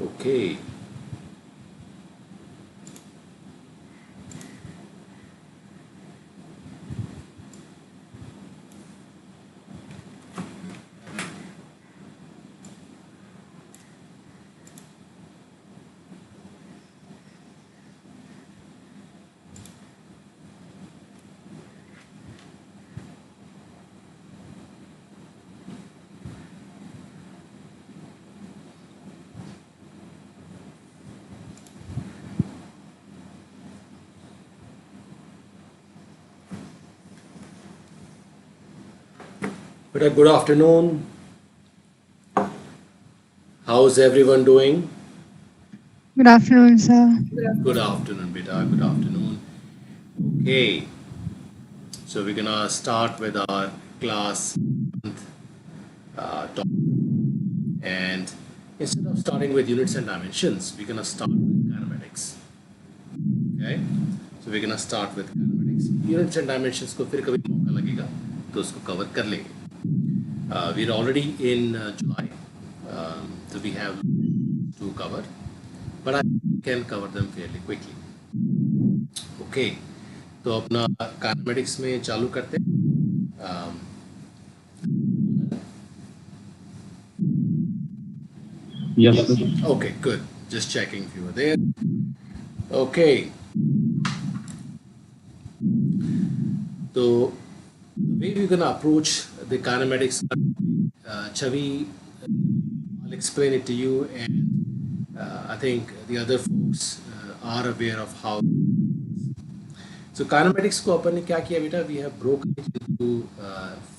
Okay. Good afternoon. How's everyone doing? Good afternoon, sir. Good afternoon, beta. Good afternoon. Okay, so we're gonna start with our class topic. And instead of starting with units and dimensions, we're gonna start with kinematics. Okay, so we're gonna start with kinematics. Units and dimensions को फिर कभी मौका लगेगा तो उसको cover कर लेंगे. We're already in July, so we have to cover, but I can cover them fairly quickly. Okay, तो अपना kinematics में चालू करते हैं. Yes, sir. Okay, good. Just checking if you were there. Okay. So the way we're gonna approach the kinematics, Chavi, I'll explain it to you, and I think the other folks are aware of how. So kinematics को अपन ने क्या किया बेटा? We have broken it into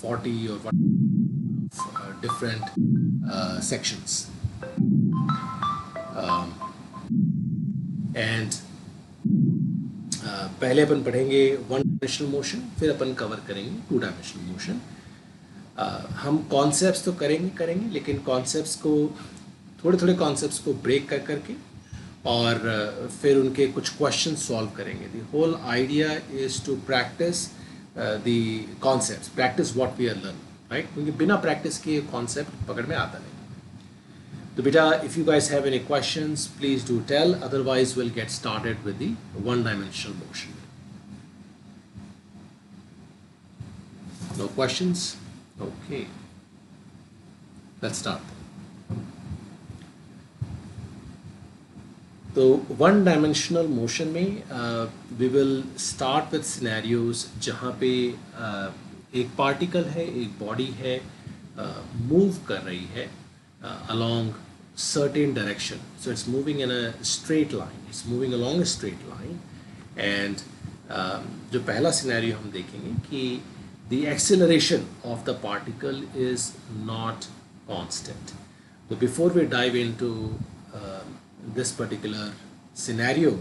40 or what different sections, and पहले अपन पढ़ेंगे one dimensional motion, फिर अपन cover करेंगे two dimensional motion. हम कॉन्सेप्ट्स तो करेंगे लेकिन कॉन्सेप्ट्स को थोड़े थोड़े कॉन्सेप्ट्स को ब्रेक कर करके और फिर उनके कुछ क्वेश्चन सॉल्व करेंगे. The whole idea is to practice the concepts, practice what we are learn, right? क्योंकि बिना प्रैक्टिस के कॉन्सेप्ट पकड़ में आता नहीं. So beta, if you guys have any questions, please do tell. Otherwise, we'll get started with the one-dimensional motion. No questions? Okay. Let's start. So one-dimensional motion में we will start with scenarios जहाँ पे एक particle है, एक body है, move कर रही है along certain direction. So it's moving in a straight line. It's moving along a straight line. And जो पहला scenario हम देखेंगे कि the acceleration of the particle is not constant. So before we dive into this particular scenario,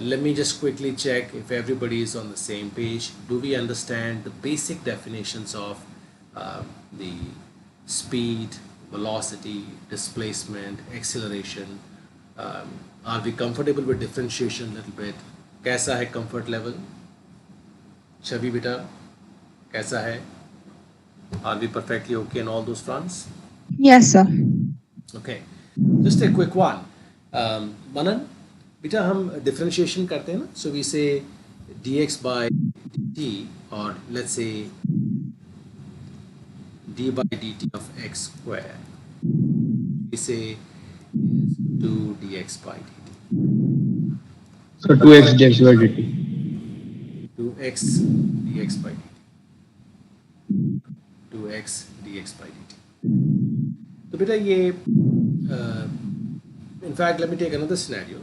let me just quickly check if everybody is on the same page. Do we understand the basic definitions of the speed, velocity, displacement, acceleration? Are we comfortable with differentiation a little bit? कैसा है comfort level? छवि बेटा कैसा है? Are we perfectly okay on all those fronts? Yes, sir. Okay, just a quick one. Manan, बेटा हम differentiation करते हैं ना, so we say dx by dt, or let's say d by dt of x square, we say is 2 dx by dt. So 2x dx by dt. 2x dx by dt. 2x dx by dt. तो बेटा ये in fact let me take another scenario.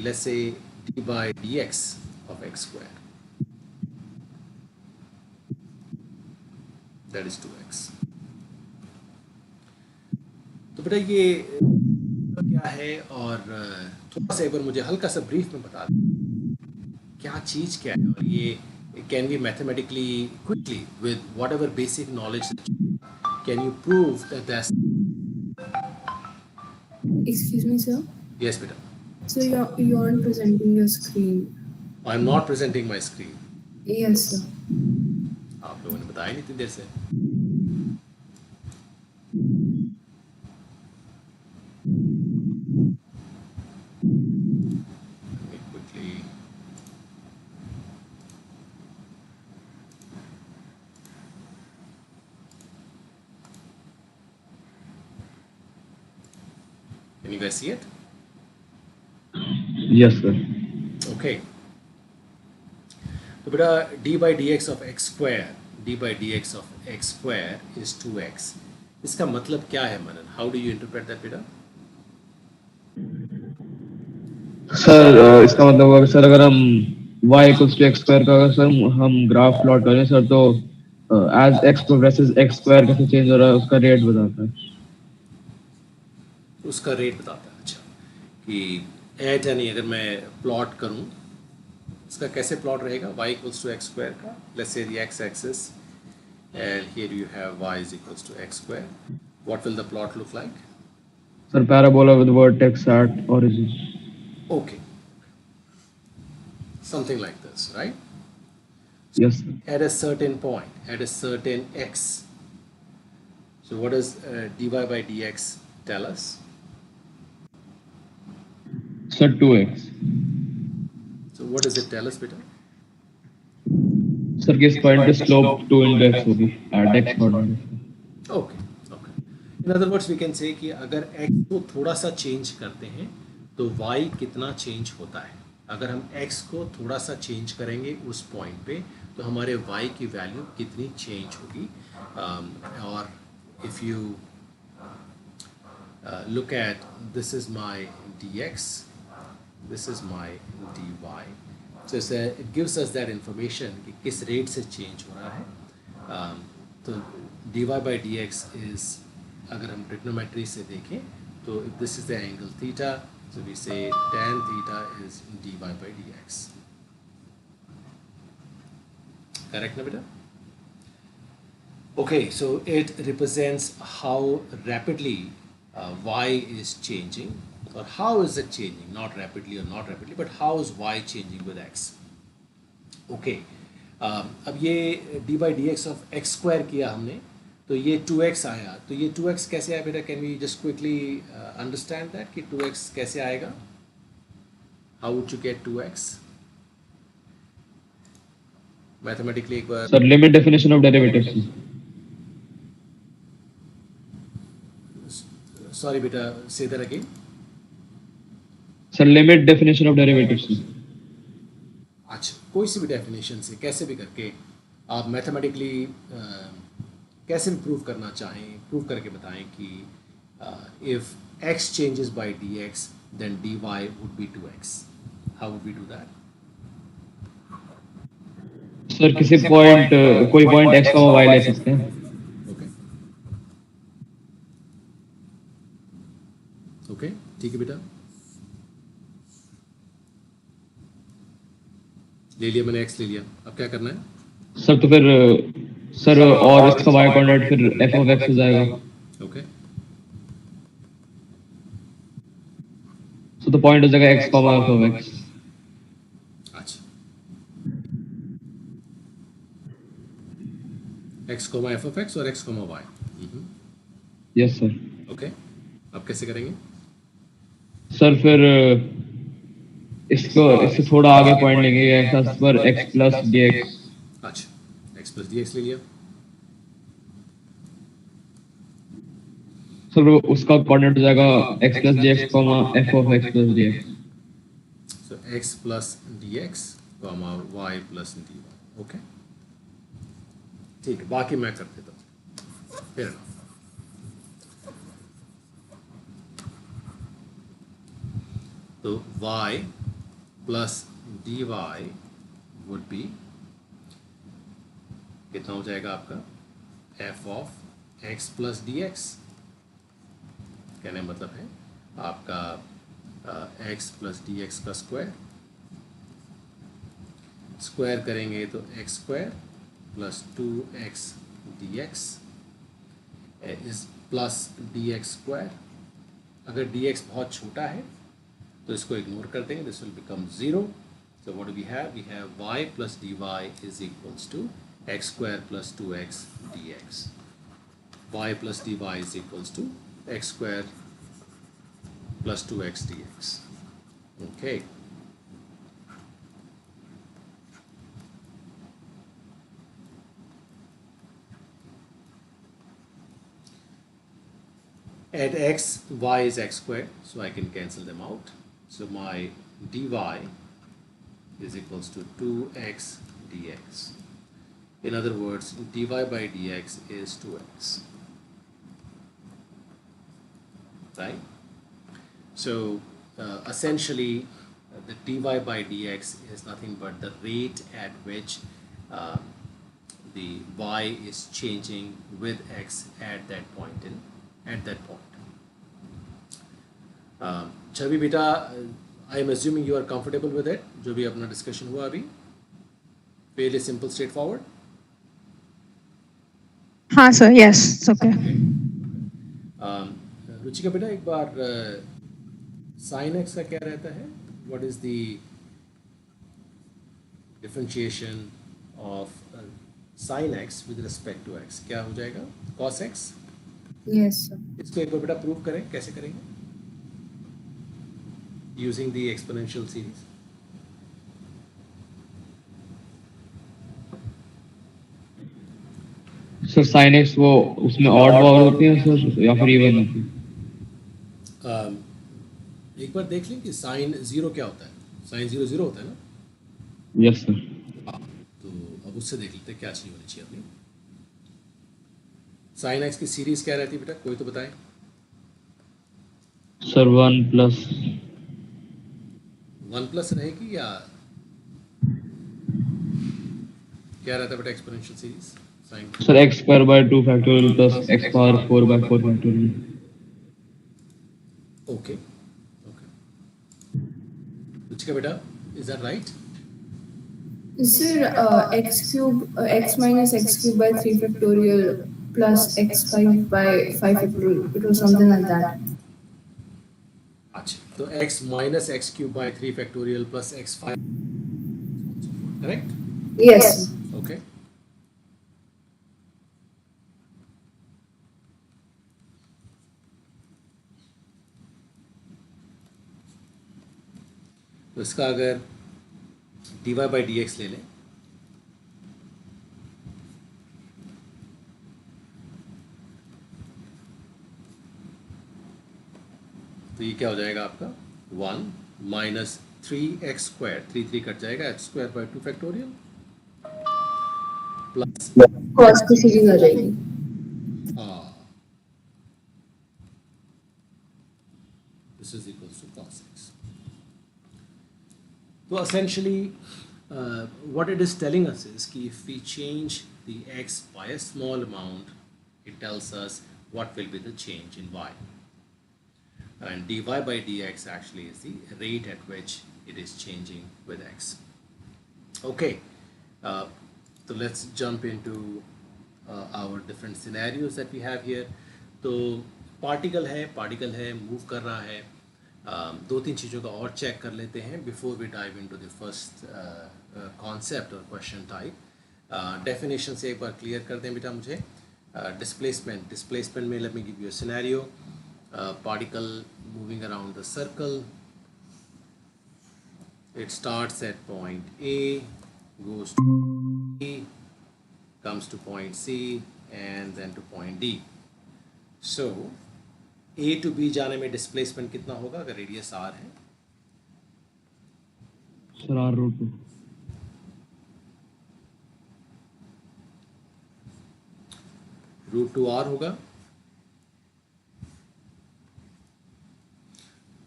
Let's say d by dx of x square, that is 2x. तो बेटा ये क्या है, और थोड़ा सा एक बार मुझे हल्का सा ब्रीफ में बता दें क्या चीज़ क्या है, और ये can we mathematically quickly with whatever basic knowledge that can you prove that that's. Excuse me, sir. Yes beta. So you aren't presenting your screen. I'm not presenting my screen. Yes, sir. आप लोगों ने बताया नहीं इतनी देर से. Can you guys see it? Yes, sir. Okay. तो बेटा d by dx of x square, d by dx of x square is 2x. इसका मतलब क्या है Manan? How do you interpret that बेटा? सर इसका मतलब होगा सर अगर हम y equals to x square का अगर सर हम ग्राफ प्लॉट करें सर तो as x progresses x square कैसे चेंज हो रहा है उसका रेट बताता है। उसका रेट बताता है। अच्छा, कि एट यानी अगर मैं प्लॉट करूं, इसका कैसे प्लॉट रहेगा? y equals to x square का, let's say the x axis and here you have y is equals to x square. What will the plot look like? Sir parabola with vertex at origin. Okay, something like this, right? Yes sir. At a certain point, at a certain x. So what does dy by dx tell us? Sir 2x। So what does it tell us, beta? Sir किस point पे slope 2 into x होगी at x coordinate. Okay, okay. In other words, we can say कि अगर x को थोड़ा सा change करते हैं तो y कितना चेंज होता है। अगर हम x को थोड़ा सा चेंज करेंगे उस पॉइंट पे तो हमारे y की वैल्यू कितनी चेंज होगी। और if you look at this is my dx, this is my dy. So it gives us that information कि किस रेट से चेंज हो रहा है। तो dy by dx is, अगर हम ट्रिग्नोमेट्री से देखें तो if this is the angle theta, so we say tan theta is dy by dx. Correct na beta? Okay, so it represents how rapidly y is changing, or how is it changing, not rapidly or not rapidly, but how is y changing with x. Okay, अब ये d by dx of x square किया हमने, तो ये 2x आया, तो ये 2x कैसे आया बेटा? Can we just quickly understand that कि 2x कैसे आएगा? How would you get 2x mathematically? एक बार sir limit definition of derivatives. Sorry बेटा, say that again. Sir limit definition of derivatives. अच्छा, कोई सी भी डेफिनेशन से कैसे भी करके आप मैथमेटिकली कैसे भी प्रूव करना चाहें, प्रूव करके बताएं कि if x changes by dx then dy would be 2x. How would we do that? Sir किसी पॉइंट कोई पॉइंट x y ले सकते हैं। ओके ओके, ठीक है बेटा, ले लिया मैंने, x ले लिया, अब क्या करना है? सर तो फिर सर और इसका y कोऑर्डिनेट फिर f of x हो जाएगा। ओके, सो तो पॉइंट हो जाएगा x f of x। अच्छा, x f of x और x y। Yes sir. Okay, अब कैसे करेंगे? सर फिर इसको इससे थोड़ा आगे पॉइंट लेंगे x पर x प्लस dx। अच्छा, x प्लस डी एक्स ले लिया। सर उसका कोऑर्डिनेट हो जाएगा x plus dx f of x plus dx। So x plus dx comma y plus dy. Okay, ठीक है, बाकी मैं कर देता हूँ फिर। तो y plus dy would be कितना हो जाएगा आपका? f of x plus dx। कहने का मतलब है आपका x प्लस डी एक्स का स्क्वायर, स्क्वायर करेंगे तो x square plus 2x dx is plus D x square. अगर dx बहुत छोटा है तो इसको इग्नोर कर देंगे, this will become 0। So what do we have? We have y plus dy is equals to x स्क्वायर plus 2x dx। y plus dy is equals to x square plus 2x dx. Okay. At x, y is x squared, so I can cancel them out. So my dy is equals to 2x dx. In other words, dy by dx is 2x, right? So essentially, the dy by dx is nothing but the rate at which uh, the y is changing with x at that point at that point. Chhavi बेटा, I am assuming you are comfortable with it, जो भी अपना discussion हुआ अभी, fairly simple, straightforward. हाँ sir, yes, it's okay. Ruchika बेटा, एक बार sine x का क्या रहता है? What is the differentiation of sine x with respect to x? क्या हो जाएगा? Cos x. Yes, sir. इसको एक बार बेटा प्रूव करें, कैसे करेंगे? Using the exponential series. Sir sin x वो उसमें ऑड पावर होती है सर या फिर इवन होती है? एक बार देख लें कि साइन जीरो क्या होता है. साइन जीरो जीरो होता है ना? Yes sir. हाँ, तो अब उससे देख लेते हैं क्या चीज़ होनी चाहिए अपनी. साइन एक्स की सीरीज क्या रहती है बेटा, कोई तो बताए. सर 1 प्लस 1 प्लस रहेगी या क्या रहता है बेटा exponential series sine? Sir x square by 2 factorial plus x power 4 by 4 factorial. Okay okay. Ruchika बेटा, is that right? Sir, x minus x cube by 3 factorial plus x5 by 5 factorial. It was something like that. अच्छा, तो x minus x cube by 3 factorial plus x5, correct? Yes. Okay. तो इसका अगर dy by dx ले लें, तो ये क्या हो जाएगा आपका 1 माइनस 3x स्क्वायर, 3 कट जाएगा, x square by 2 factorial plus Cos की सीरीज आ जाएगी. This is equals to cos x. तो essentially what it is telling us is कि if we change the x by a small amount, it tells us what will be the change in y. And dy by dx actually is the rate at which it is changing with x. Okay, so let's jump into our different scenarios that we have here. तो particle है, move कर रहा है. दो तीन चीज़ों का और चेक कर लेते हैं before we dive into the first concept और क्वेश्चन टाइप. डेफिनेशन से एक बार क्लियर कर दें बेटा मुझे. डिस्प्लेसमेंट में let me give you a scenario. Particle moving around the circle. It starts at point A, goes to B, comes to point C, and then to point D. So A to B जाने में displacement कितना होगा अगर radius R है? Sir r root 2. Root 2r होगा.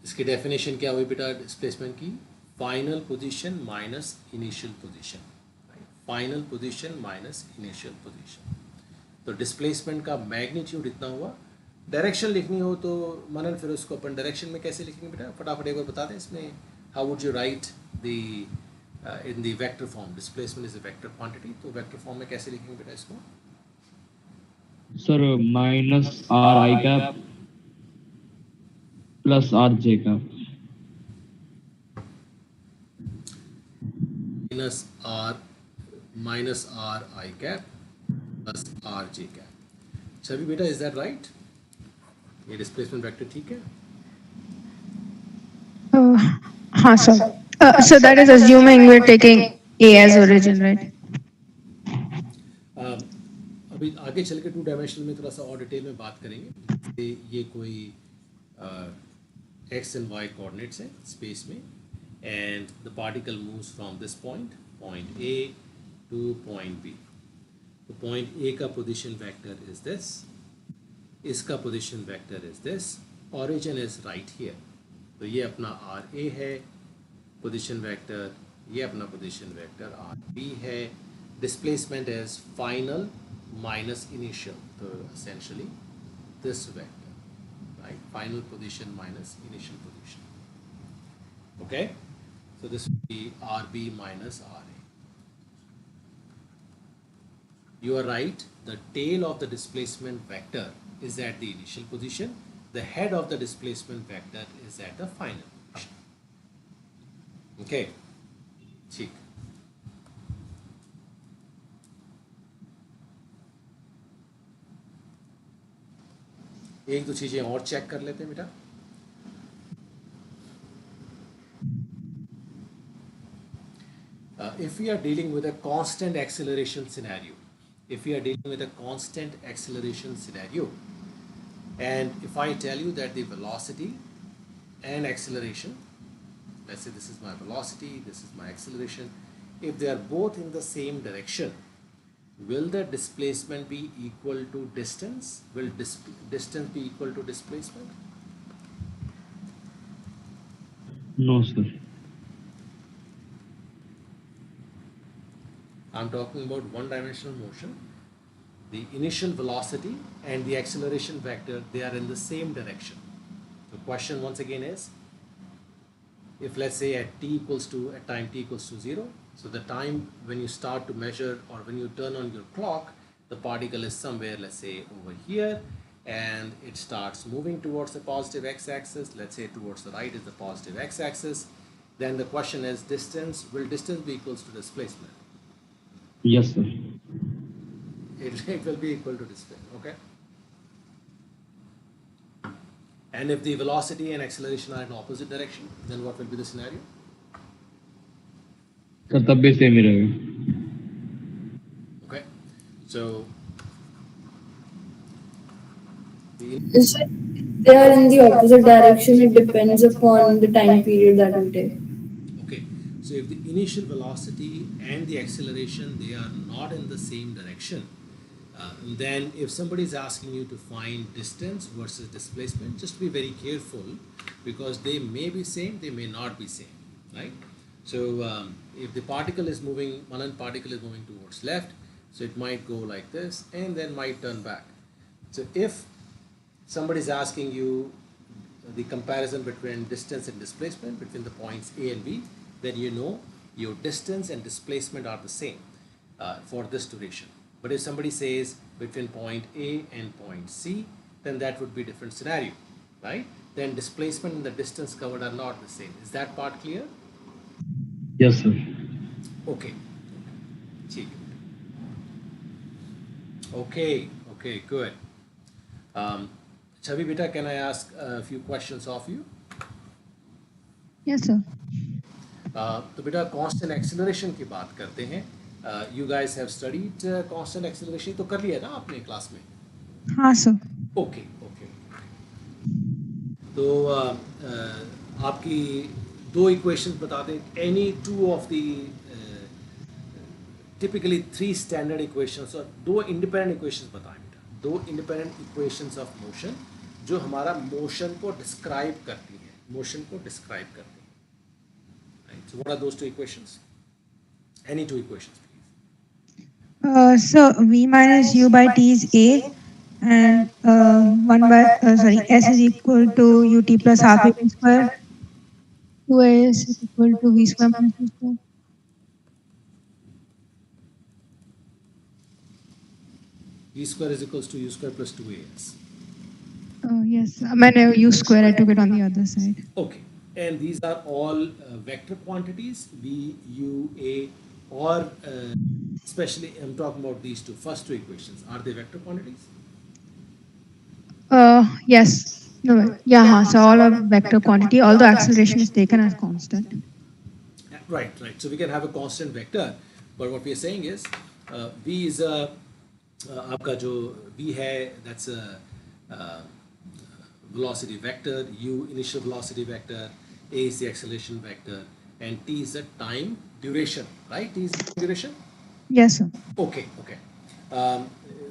इसकी definition क्या हुई बेटा डिस्प्लेसमेंट की? Final position minus initial position. Final position minus initial position. तो डिस्प्लेसमेंट का मैग्नीट्यूड इतना हुआ. डायरेक्शन लिखनी हो तो मनन फिर उसको अपन डायरेक्शन में कैसे लिखेंगे बेटा, फटाफट एक बार बता दें. इसमें how would you write the in the vector form? Displacement is a vector quantity, तो वेक्टर फॉर्म में कैसे लिखेंगे बेटा इसको? Sir minus r i cap plus r j cap. Minus r i cap plus r j cap. Chhavi बेटा, is that right? ये displacement vector ठीक है? हाँ sir. So that is assuming we're taking A as origin, right? अभी आगे चल के 2 dimensional में थोड़ा सा और डिटेल में बात करेंगे. ये कोई x and y coordinates है space में, and the particle moves from this point A to point B. तो point A का position vector is this, इसका position vector is this, origin is right here. तो ये अपना RA है position vector, ये अपना position vector RB है, displacement is final minus initial, तो essentially this vector, right? Final position minus initial position. Okay, so this will be RB minus RA. You are right, the tail of the displacement vector is at the initial position, the head of the displacement vector is at the final position. Okay, ठीक. एक दो चीजें और check कर लेते हैं बेटा. If we are dealing with a constant acceleration scenario, and if I tell you that the velocity and acceleration, let's say this is my velocity, this is my acceleration, if they are both in the same direction, will the displacement be equal to distance? Will distance be equal to displacement? No, sir. I'm talking about one-dimensional motion. The initial velocity and the acceleration vector, they are in the same direction. The question once again is, if let's say at time t equals to 0, so the time when you start to measure or when you turn on your clock, the particle is somewhere, let's say over here, and it starts moving towards the positive x-axis. Let's say towards the right is the positive x-axis. Then the question is distance. Will distance be equals to displacement? Yes, sir. It will be equal to displacement. Okay. And if the velocity and acceleration are in opposite direction, then what will be the scenario? Sir तब भी same ही रहेगा. Okay. So If they are in the opposite direction, it depends upon the time period that will take. okay. So if the initial velocity and the acceleration, they are not in the same direction, then if somebody is asking you to find distance versus displacement, just be very careful, because they may be same, they may not be same, right? So if the particle is moving, one particle is moving towards left, so it might go like this and then might turn back. So if somebody is asking you the comparison between distance and displacement between the points A and B, then you know your distance and displacement are the same for this duration. But if somebody says between point A and point C, then that would be a different scenario, right? Then displacement and the distance covered are not the same. Is that part clear? Yes, sir. Okay. ठीक. Okay, good. Chavi beta, can I ask a few questions of you? Yes, sir. तो बेटा constant acceleration की बात करते हैं. You guys have studied constant acceleration, तो कर लिया ना आपने क्लास में? हाँ sir. Okay. तो आपकी दो इक्वेशंस बता दें. Any two of the typically three standard equations, और दो independent equations बताएं बेटा. दो independent equations of motion जो हमारा motion को describe करती है. Right. So what are those two equations? Any two equations, please. So v minus u by t is a, and s is equal to ut plus half a t square. 2a is equal to v square minus u square. V square is equals to u square plus 2as. Yes, I mean u square, I took it on the other side. Okay, and these are all vector quantities, V, U, A, or especially I'm talking about these two, first two equations. Are they vector quantities? Yes. No, yeah, so all are vector quantity, although acceleration is taken as constant. Right. So we can have a constant vector, but what we are saying is V is a आपका जो V है, that's a velocity vector, u initial velocity vector, a is the acceleration vector, and t is the time duration, right? T is the time duration. Yes, sir. Okay, okay. Um,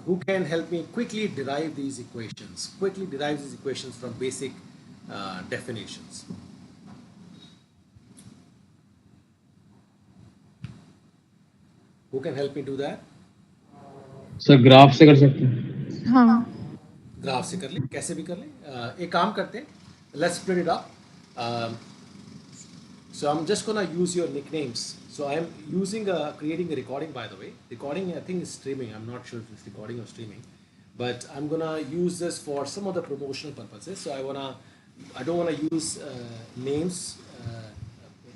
who can help me quickly derive these equations? Quickly derive these equations from basic definitions. Who can help me do that? Sir graph से कर सकते हैं. हाँ. Graph से कर ले, कैसे भी कर ले. एक काम करते हैं, let's split it up. So I'm just gonna use your nicknames. So I'm using creating a recording, by the way. Recording, I think, is streaming. I'm not sure if it's recording or streaming, but I'm gonna use this for some of the promotional purposes. So I don't wanna use names.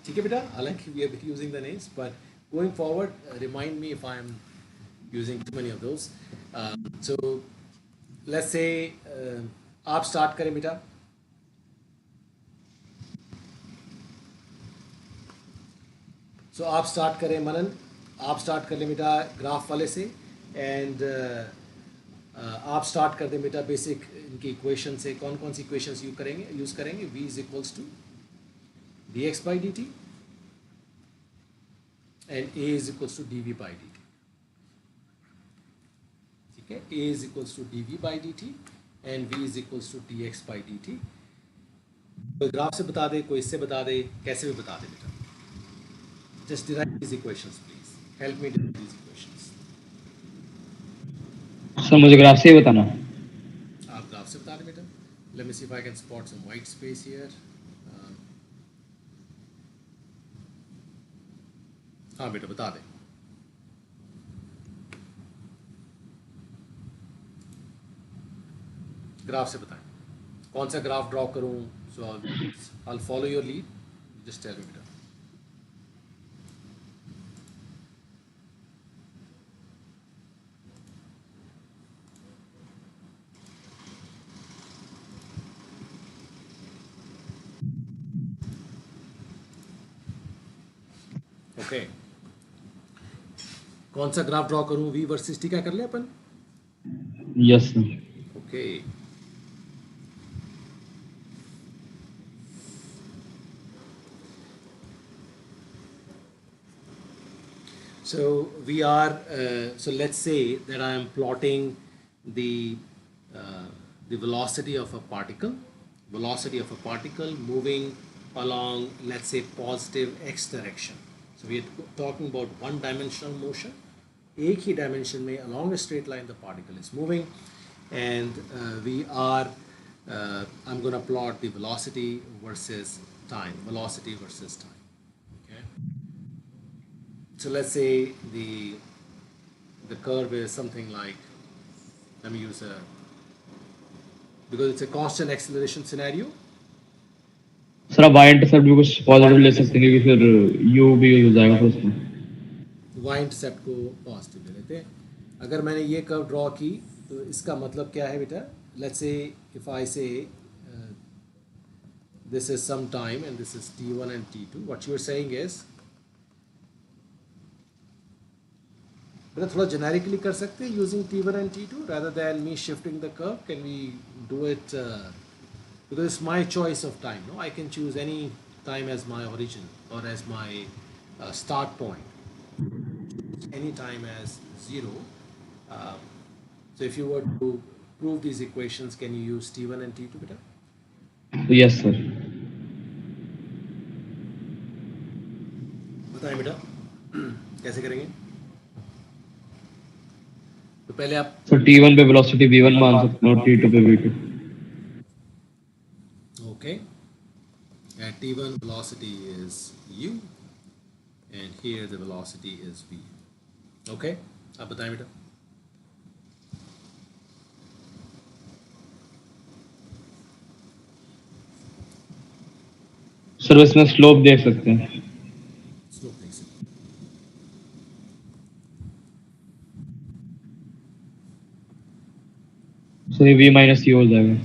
ठीक है बेटा, हालांकि we are using the names, but going forward, remind me if I'm using too many of those. So let's say आप start करें बेटा. So आप start करें मनन, आप स्टार्ट कर लें बेटा ग्राफ वाले से, एंड आप स्टार्ट कर दें बेटा बेसिक इनकी इक्वेशन से. कौन कौन सी इक्वेशंस यूज़ करेंगे? v is equals to dx by dt and a is equals to dv by dt. ठीक है, a is equals to dv by dt and v is equals to dx by dt. कोई graph से बता दे, कोई इससे बता दे, कैसे भी बता दे बेटा. Just derive these equations, please. Help me derive these equations. Sir मुझे ग्राफ से ही बताना. आप ग्राफ से बता दें बेटा. Let me see if I can spot some white space here. हाँ बेटा बता दें. ग्राफ से बताएं. कौन सा ग्राफ ड्रॉ करूँ? So I'll follow your lead. Just tell me बेटा. ओके, कौन सा ग्राफ ड्रॉ करूं? v वर्सेस t का कर ले अपन. Yes sir. Okay, so we are so let's say that I am plotting the velocity of a particle, moving along, let's say, positive x direction. So we are talking about one dimensional motion. एक ही dimension में along a straight line the particle is moving, and I'm going to plot the velocity versus time. Okay. So let's say the curve is something like, let me use because it's a constant acceleration scenario. Sir आप Y intercept भी कुछ positive ले सकते हैं, क्योंकि फिर you भी use आएगा फिर उसमें. वाई इंटरसेप्ट को पॉजिटिव ले लेते हैं. अगर मैंने ये कर्व ड्रॉ की तो इसका मतलब क्या है बेटा? लेट्स से इफ आई से this is some time and this is t1 and t2. What you are saying is, but थोड़ा generically कर सकते हैं using t1 and t2 rather than me shifting the curve. Can we do it because it's my choice of time, no? I can choose any time as my origin or as my start point, any time as 0. So if you were to prove these equations, can you use t1 and t2 बेटा? Yes sir. बताएं बेटा कैसे करेंगे? तो पहले आप sir t1 पे velocity v1 मान सकते हैं और t2 पे v2. okay, at t1 velocity is u and here the velocity is v. Okay, आप बताएं बेटा. सर इसमें स्लोप देख सकते हैं. स्लोप देख सकते हैं. सर ये v माइनस u हो जाएगा.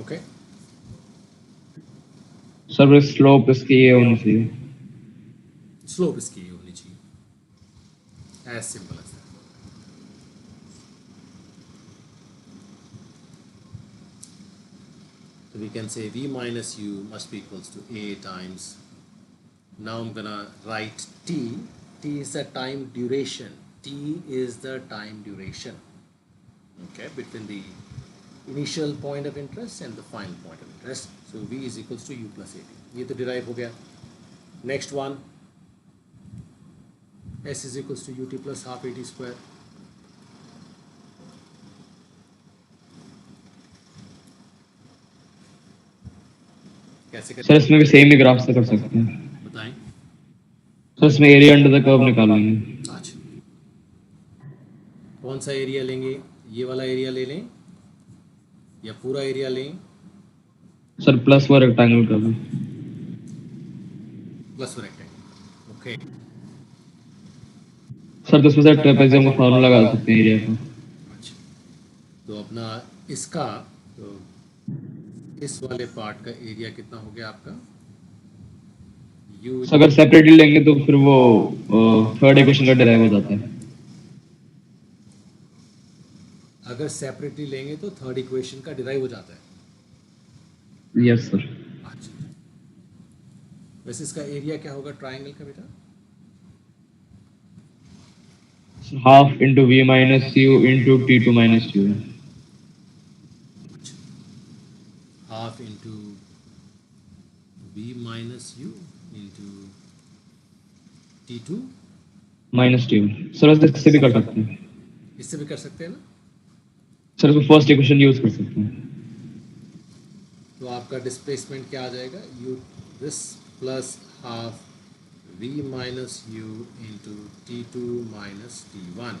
Okay, सर स्लोप इसकी ये होनी चाहिए. स्लोप इसकी ये होनी चाहिए. As simple as that. So we can say v minus u must be equals to a times. Now I'm gonna write t. T is the time duration. T is the time duration. Okay, between the initial point of interest and the final point of interest. So v is equals to u plus at. ये तो derive हो गया. Next one, s is equals to ut plus half at square. कैसे करें? Sir इसमें भी same ही graph से कर सकते हैं। बताएं। सर इसमें एरिया अंडर द कर्व निकालेंगे। अच्छा, कौन सा एरिया लेंगे? ये वाला एरिया ले लें या पूरा एरिया लें? सर प्लस व रेक्टेंगल कर लें। Plus rectangle. ओके, सर तो इसमें सर ट्रेपेजियम का फार्मूला लगा सकते हैं एरिया का। अच्छा, तो अपना इसका तो इस वाले पार्ट का एरिया कितना हो गया आपका? यू अगर सेपरेटली लेंगे तो फिर वो थर्ड इक्वेशन का डिराइव हो जाता है। अगर सेपरेटली लेंगे तो थर्ड इक्वेशन का डिराइव हो जाता है। Yes sir. अच्छा, वैसे इसका एरिया क्या होगा ट्राइंगल का बेटा? Half into v minus u into t two minus u. Half into v minus u into t two minus t. Sir इससे भी कर सकते हैं। इससे भी कर सकते हैं ना? सर इसको फर्स्ट इक्वेशन यूज कर सकते हैं। तो आपका डिस्प्लेसमेंट क्या आ जाएगा? U this plus half v minus u into t two minus t one,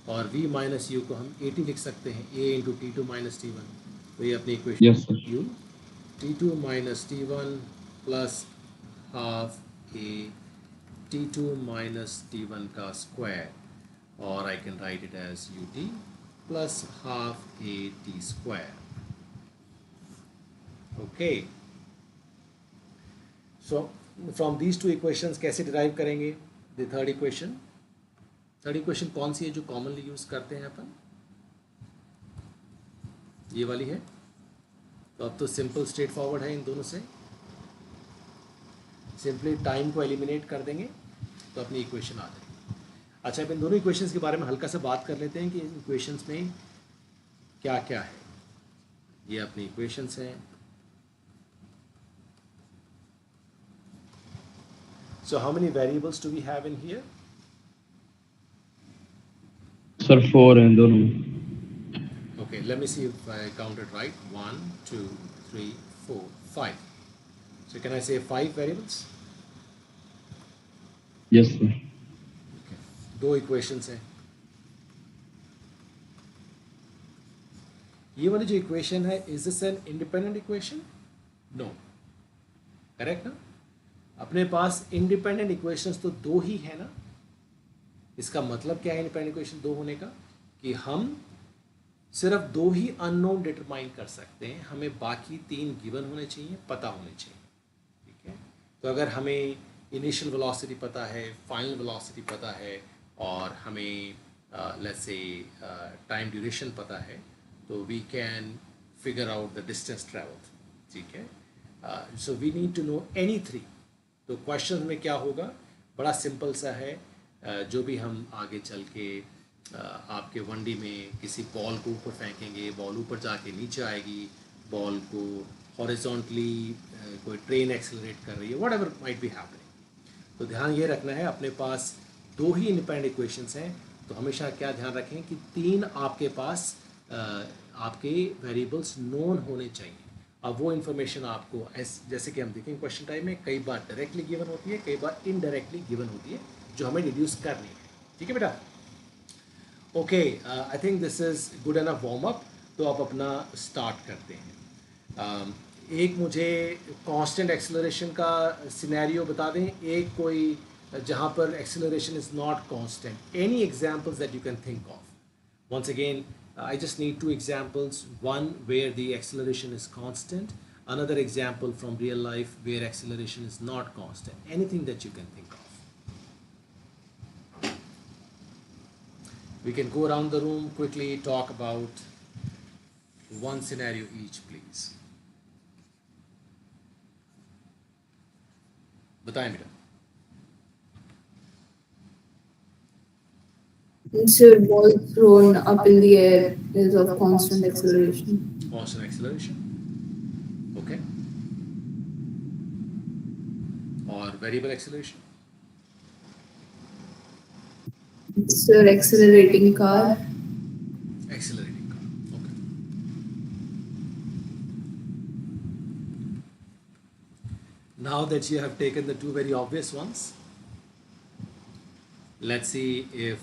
और v माइनस यू को हम a t लिख सकते हैं, a into t two minus t one. तो ये अपनी equation yes sir. u t two minus t one plus half a t two minus t one का स्क्वायर, और I can write it as u t plus half a t square. Okay. So from these two equations कैसे derive करेंगे the third equation? Third equation कौन सी है जो commonly use करते हैं अपन? ये वाली है। तो अब तो सिंपल स्ट्रेट फॉरवर्ड है इन दोनों से। सिंपली टाइम को एलिमिनेट कर देंगे तो अपनी इक्वेशन आ जाएगी। अच्छा, अब इन दोनों इक्वेशंस के बारे में हल्का सा बात कर लेते हैं कि इन इक्वेशंस में क्या क्या है। ये अपनी इक्वेशंस हैं। So how many variables do we have in here? Sir 4 हैं दोनों में। Okay, let me see if I counted right. 1, 2, 3, 4, 5. So can I say 5 variables? Yes sir. Okay. दो equations हैं। ये वाली जो equation है, is this an independent equation? No. Correct ना? अपने पास इंडिपेंडेंट इक्वेशंस तो दो ही है ना। इसका मतलब क्या है इंडिपेंडेंट इक्वेशन दो होने का? कि हम सिर्फ दो ही अननोन डिटरमाइन कर सकते हैं, हमें बाकी तीन गिवन होने चाहिए, पता होने चाहिए। ठीक है, तो अगर हमें इनिशियल वेलोसिटी पता है, फाइनल वेलोसिटी पता है, और हमें लेट्स से टाइम ड्यूरेशन पता है, तो we can figure out the distance travelled. ठीक है, so we need to know any three. तो क्वेश्चन में क्या होगा? बड़ा सिंपल सा है। जो भी हम आगे चल के आपके वनडी में किसी बॉल को ऊपर फेंकेंगे, बॉल ऊपर जाके नीचे आएगी, बॉल को हॉरिजॉन्टली कोई ट्रेन एक्सेलरेट कर रही है, व्हाटएवर माइट बी हैपनिंग। तो ध्यान ये रखना है, अपने पास दो ही इंडिपेंडेंट इक्वेशंस हैं, तो हमेशा क्या ध्यान रखें कि तीन आपके पास आपके वेरिएबल्स नोन होने चाहिए। अब वो इन्फॉर्मेशन आपको जैसे कि हम देखेंगे क्वेश्चन टाइम में, कई बार डायरेक्टली गिवन होती है, कई बार इनडायरेक्टली गिवन होती है, जो हमें डिड्यूस करनी है। ठीक है बेटा? Okay, I think this is good enough warm up. तो आप अपना स्टार्ट करते हैं। एक मुझे कांस्टेंट एक्सेलरेशन का सिनेरियो बता दें, एक कोई जहाँ पर acceleration is not constant. Any examples that you can think of. Once again, I just need two examples. One where the acceleration is constant, another example from real life where acceleration is not constant. Anything that you can think of. We can go around the room, quickly talk about one scenario each, please. बताएं बेटा। Sir, ball thrown up in the air is of constant acceleration. Constant acceleration, okay, or variable acceleration? Sir, accelerating car. Accelerating car, okay. Now that you have taken the two very obvious ones, let's see if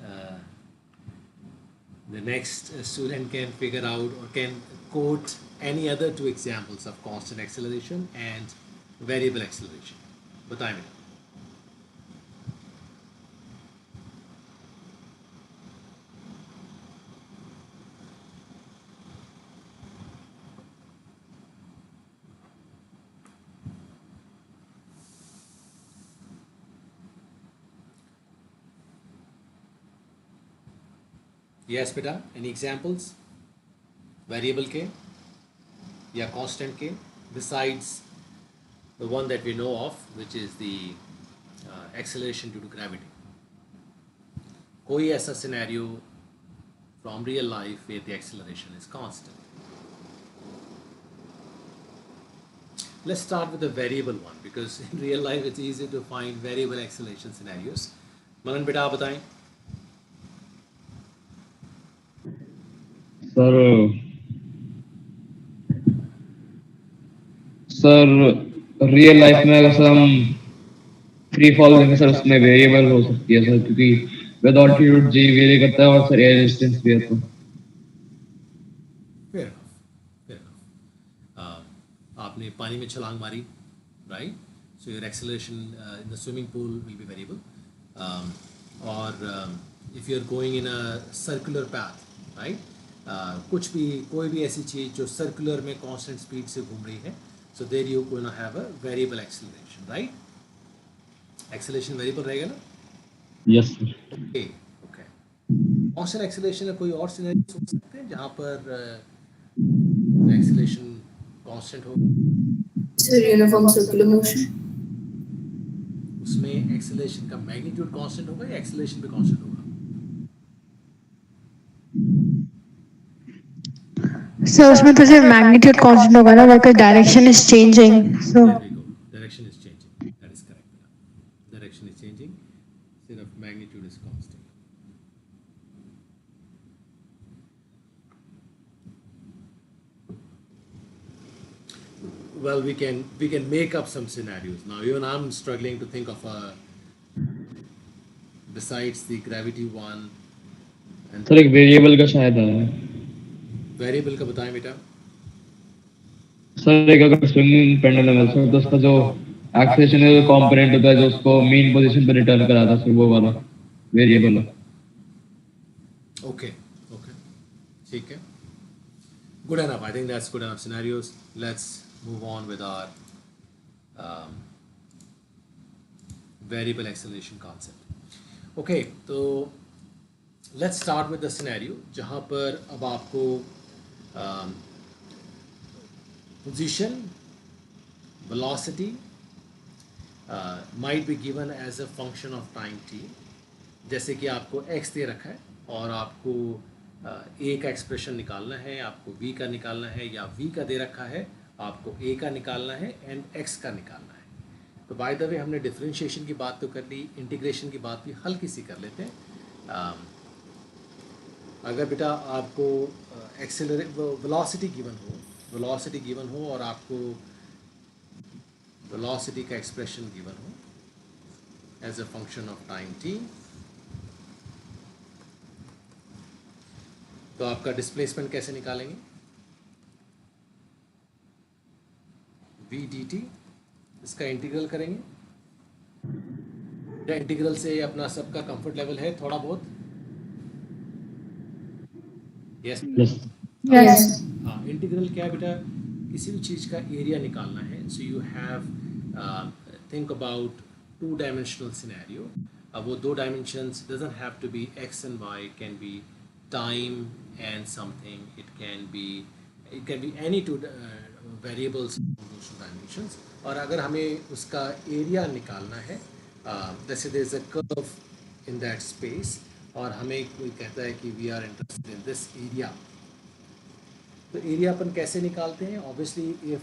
uh, the next student can figure out or can quote any other two examples of constant acceleration and variable acceleration. बताएं बेटा। Yes बेटा, any examples? Variable के या constant के, besides the one that we know of, which is the acceleration due to gravity. कोई ऐसा scenario from real life where the acceleration is constant. Let's start with the variable one because in real life it's easy to find variable acceleration scenarios. मनन बेटा आप बताएं। Sir real life में अगर sir हम free fall देंगे sir उसमें variable हो सकती है सर क्योंकि विद ऑल्टीट्यूड जी वेरी करता है और सर एयर डिस्टेंस भी है तो Fair enough, fair enough. आपने पानी में छलांग मारी, right? So your acceleration in the swimming pool will be variable. Or if you're going in a circular path, right? कुछ भी कोई भी ऐसी चीज़ जो circular में constant speed से घूम रही है, so there you're going to have a variable acceleration, right? Acceleration variable रहेगा ना? Yes sir Okay, okay. Constant acceleration में कोई और scenario सोच सकते हैं जहाँ पर acceleration constant हो, Sir, uniform circular motion. उसमें acceleration का magnitude constant होगा या acceleration भी constant होगा? So उसमें तो सिर्फ मैग्नीट्यूड कांस्टेंट होगा ना, because direction is changing. So There we go. Direction is changing. That is correct. Direction is changing. Instead of magnitude is constant. Well, we can make up some scenarios now. Even I'm struggling to think of a besides the gravity one and sir एक variable का शायद है variable का बताएं बेटा. Sir एक अगर swinging pendulum है सर तो उसका जो एक्सेलेरेशन का कंपोनेंट होता है जो उसको मीन पोजीशन पे रिटर्न कराता है सर वो वाला वेरिएबल है Okay, okay. ठीक है. Good enough. I think that's good enough scenarios. Let's move on with our um, variable acceleration concept. Okay, तो let's start with the scenario जहाँ पर अब आपको position, velocity might be given as a function of time t. जैसे कि आपको x दे रखा है और आपको a का एक्सप्रेशन निकालना है, आपको b का निकालना है, या v का दे रखा है, आपको a का निकालना है एंड x का निकालना है. तो बाय द वे हमने डिफरेंशिएशन की बात तो कर ली, इंटीग्रेशन की बात भी हल्की सी कर लेते हैं. अगर बेटा आपको वेलोसिटी गिवन हो और आपको वेलोसिटी का एक्सप्रेशन गिवन हो as a function of time t, तो आपका डिस्प्लेसमेंट कैसे निकालेंगे? v dt, इसका इंटीग्रल करेंगे. या इंटीग्रल से अपना सबका कंफर्ट लेवल है थोड़ा बहुत? यस. यस. हाँ, इंटीग्रल क्या है बेटा? किसी भी चीज़ का एरिया निकालना है. So you have think about two dimensional scenario. अब वो दो dimensions doesn't have to be x and y, can be time and something, it can be any two variables in those two dimensions. और अगर हमें उसका area निकालना है, जैसे there is a curve in that space और हमें कोई कहता है कि we are interested in this area, तो एरिया अपन कैसे निकालते हैं? Obviously if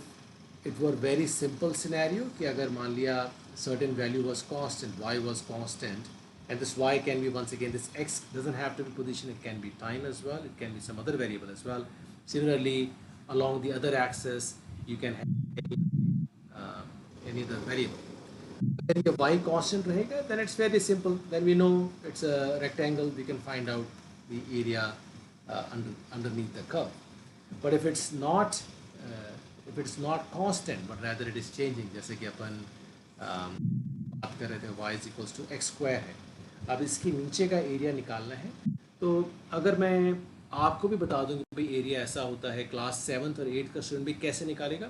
it were very simple scenario कि अगर मान लिया certain value was constant, y was constant, and this y can be, once again, this x doesn't have to be position, it can be time as well, it can be some other variable as well. Similarly, along the other axis you can have any other variable. When your y constant rahega, then it's very simple, then we know it's a rectangle, we can find out the area underneath the curve. But if it's not constant but rather it is changing, जैसे कि अपन बात कर रहे थे y is equals to x square है, अब इसके नीचे का एरिया निकालना है। तो अगर मैं आपको भी बता दूं कि भाई एरिया ऐसा होता है, क्लास 7th और 8th का स्टूडेंट भी कैसे निकालेगा,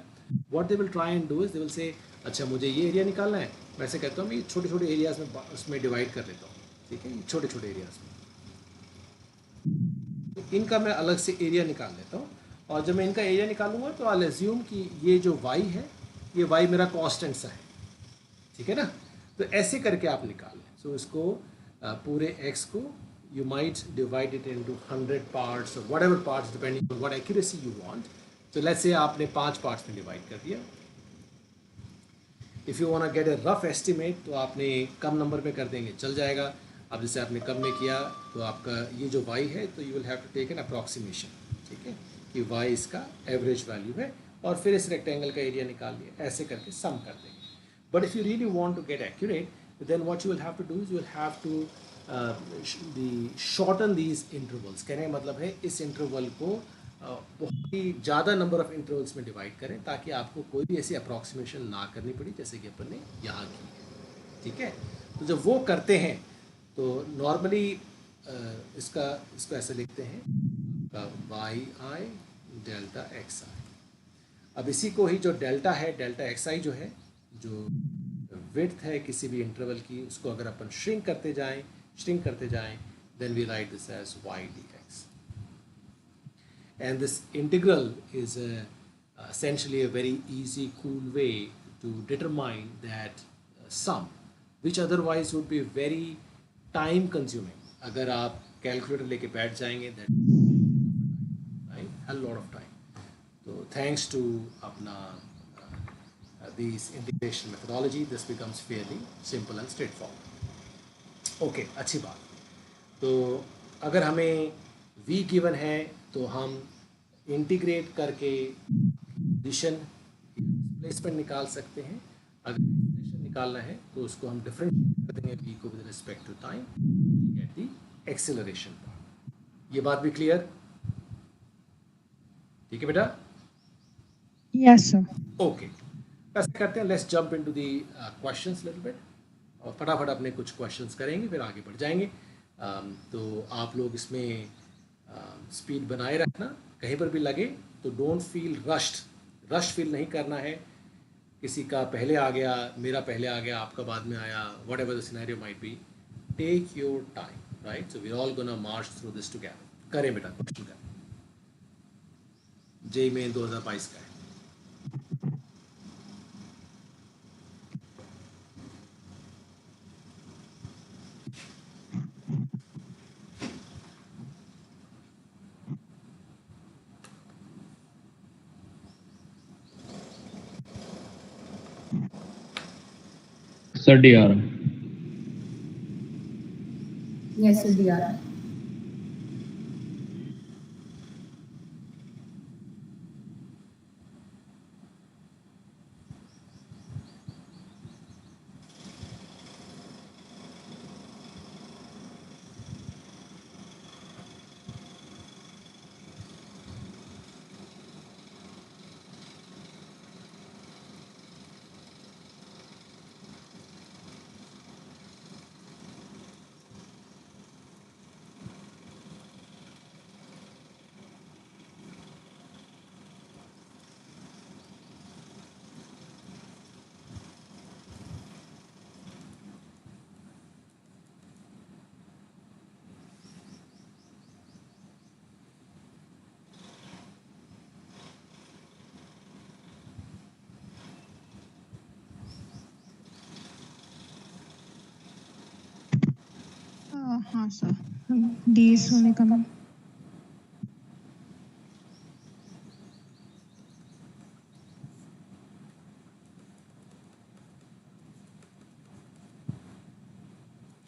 what they will try and do is they will say अच्छा मुझे ये एरिया निकालना है, मैं ऐसे कहता हूँ मैं छोटे छोटे एरियाज में उसमें डिवाइड कर लेता हूँ, ठीक है, छोटे छोटे एरियाज में इनका मैं अलग से एरिया निकाल लेता हूँ। और जब मैं इनका एरिया निकालूंगा तो आई एज्यूम कि ये जो y है ये y मेरा कांस्टेंट सा है, ठीक है ना। तो ऐसे करके आप निकाल लें। सो इसको पूरे x को you might divide it into 100 parts और whatever parts depending on what accuracy you want. तो लेट्स से आपने 5 पार्ट्स में डिवाइड कर दिया। If you want get a rough estimate तो आपने कम नंबर पे कर देंगे, चल जाएगा। अब जैसे आपने कम में किया तो आपका ये जो y है तो you will have to take an approximation, ठीक है, कि y इसका एवरेज वैल्यू है और फिर इस रेक्टेंगल का एरिया निकाल लिया, ऐसे करके सम कर देंगे। But if you really want to get accurate then what you will have to do is you will have to shorten these intervals. कहने का मतलब है इस इंटरवल को बहुत ही ज़्यादा नंबर ऑफ इंटरवल्स में डिवाइड करें ताकि आपको कोई भी ऐसी अप्रॉक्सीमेशन ना करनी पड़ी जैसे कि अपन ने यहाँ की है, ठीक है। तो जब वो करते हैं तो नॉर्मली इसको ऐसे लिखते हैं वाई आई डेल्टा एक्स आई। अब इसी को ही जो डेल्टा है, डेल्टा एक्स आई जो है, जो विड्थ है किसी भी इंटरवल की, उसको अगर अपन श्रिंक करते जाएं then we write this as y d x. And this integral is essentially a very easy, cool way to determine that sum, which otherwise would be very time consuming. अगर आप calculator लेके बैठ जाएंगे that right a lot of time. So thanks to अपना these integration methodology this becomes fairly simple and straightforward. Okay, अच्छी बात। तो अगर हमें v गिवन है तो हम इंटीग्रेट करके पोजीशन डिस्प्लेसमेंट निकाल सकते हैं। अगर एक्सेलरेशन निकालना है तो उसको हम डिफरेंशिएट कर देंगे v को with respect to time, get the acceleration part. ये बात भी क्लियर? ठीक है बेटा? Yes sir. ओके, ऐसे करते हैं, let's jump into the questions little bit और फटाफट अपने कुछ क्वेश्चंस करेंगे फिर आगे बढ़ जाएंगे। तो आप लोग इसमें स्पीड बनाए रखना, कहीं पर भी लगे तो डोंट फील रश फील नहीं करना है। किसी का पहले आ गया, मेरा पहले आ गया, आपका बाद में आया, whatever the scenario might be, take your time, right. So we are all gonna march through this together. करें बेटा, क्वेश्चन करें। जेईई मेन 2022 का है। सर डी आ रहा। Yes, sir, DR. हाँ sir. D is only coming.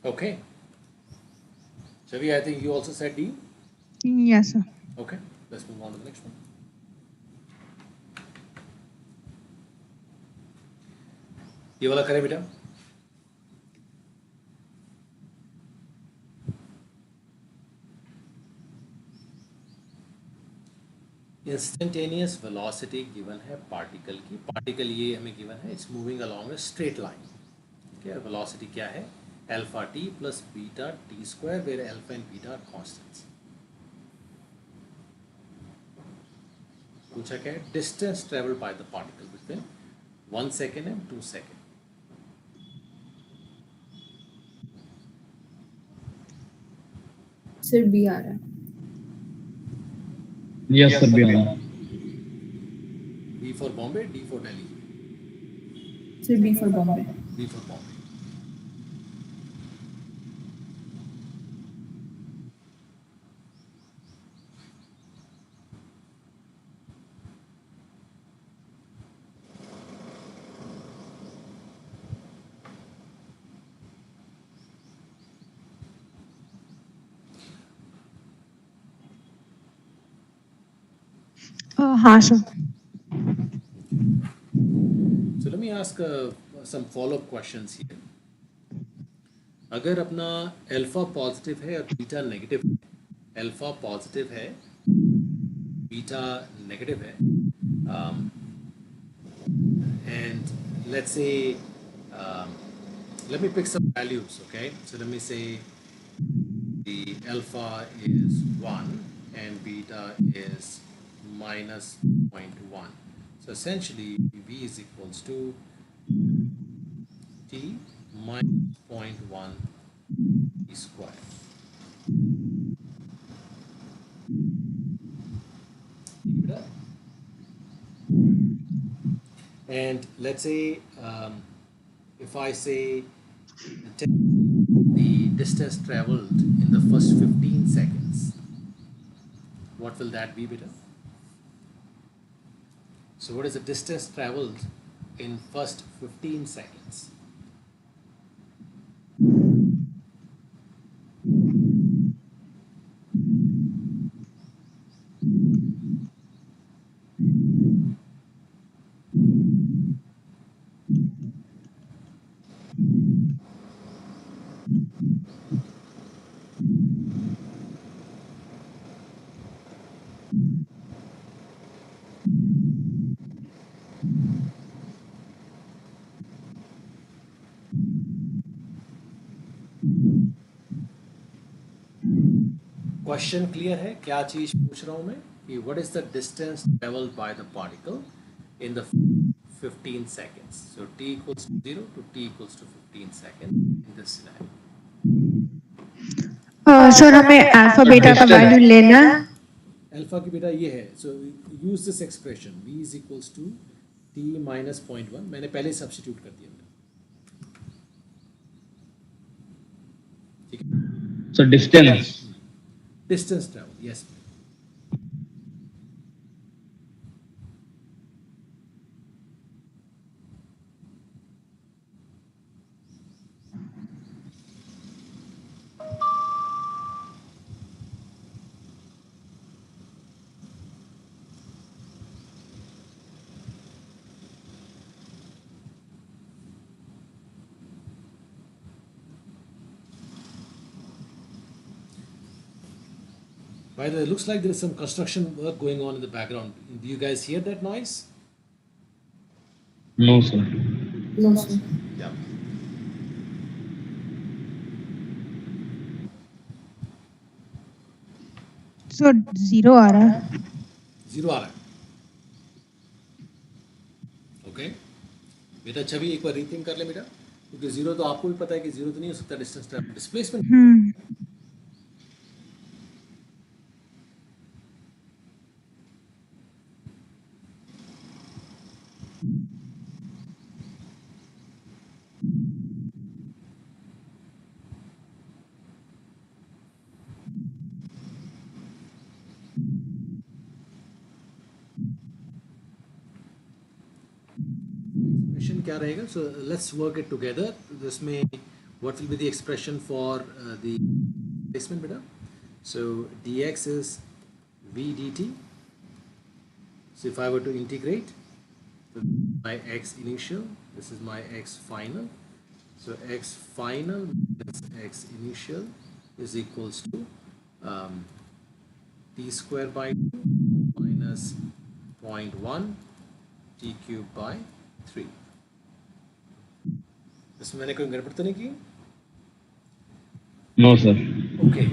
Okay. Chavi, I think you also said D. Yes sir. Okay, let's move on to the next one. ये वाला करें बेटा. Instantaneous velocity given है particle की. Particle ये हमें given है, it's moving along a straight line. ठीक है, वेलोसिटी क्या है? Alpha t plus beta t square, where alpha and beta are constants. पूछा क्या है? Distance travelled by the particle between 1 second and 2 second. Sir B आ रहा है. यस सर भी आना. B for Bombay, D for Delhi. Sir B for Bombay. B for Bombay. हाँ sir. So let me ask some follow-up questions here. अगर अपना alpha positive है और बीटा नेगेटिव है, अल्फा पॉजिटिव है, बीटा नेगेटिव है, and let's say let me pick some values. Okay, so let me say the alpha is 1 and beta is minus 0.1. So essentially v is equals to t minus 0.1 t square. And let's say if I say the distance traveled in the first 15 seconds, what will that be, beta? So what is the distance traveled in first 15 seconds? Question clear है? क्या चीज पूछ रहा हूं मैं कि what is the distance travelled by the particle in the 15 seconds. So t equals to 0 to t equals to 15 seconds in this scenario. Sir हमें alpha beta का वैल्यू लेना. अल्फा की बेटा ये है. So use this expression v is equals to t minus 0.1. मैंने पहले सब्स्टिट्यूट कर दिया. ठीक है. Sir distance. Distance travel, yes. By the way, it looks like there is some construction work going on in the background. Do you guys hear that noise? No sir. No sir. Yeah. Sir 0 आ रहा है. 0 आ रहा है. Okay बेटा, छवि एक बार rethink कर ले बेटा, क्योंकि 0 तो आपको भी पता है कि 0 तो नहीं हो सकता. Distance travel displacement. क्या रहेगा? So let's work it together. इसमें what will be the expression for the displacement beta? So dx is v dt. So if I were to integrate, so my x initial, this is my x final. So x final minus x initial is equals to t square by 2 minus 0.1 t cube by 3. इसमें मैंने कोई गड़बड़ तो नहीं की? No sir. Okay,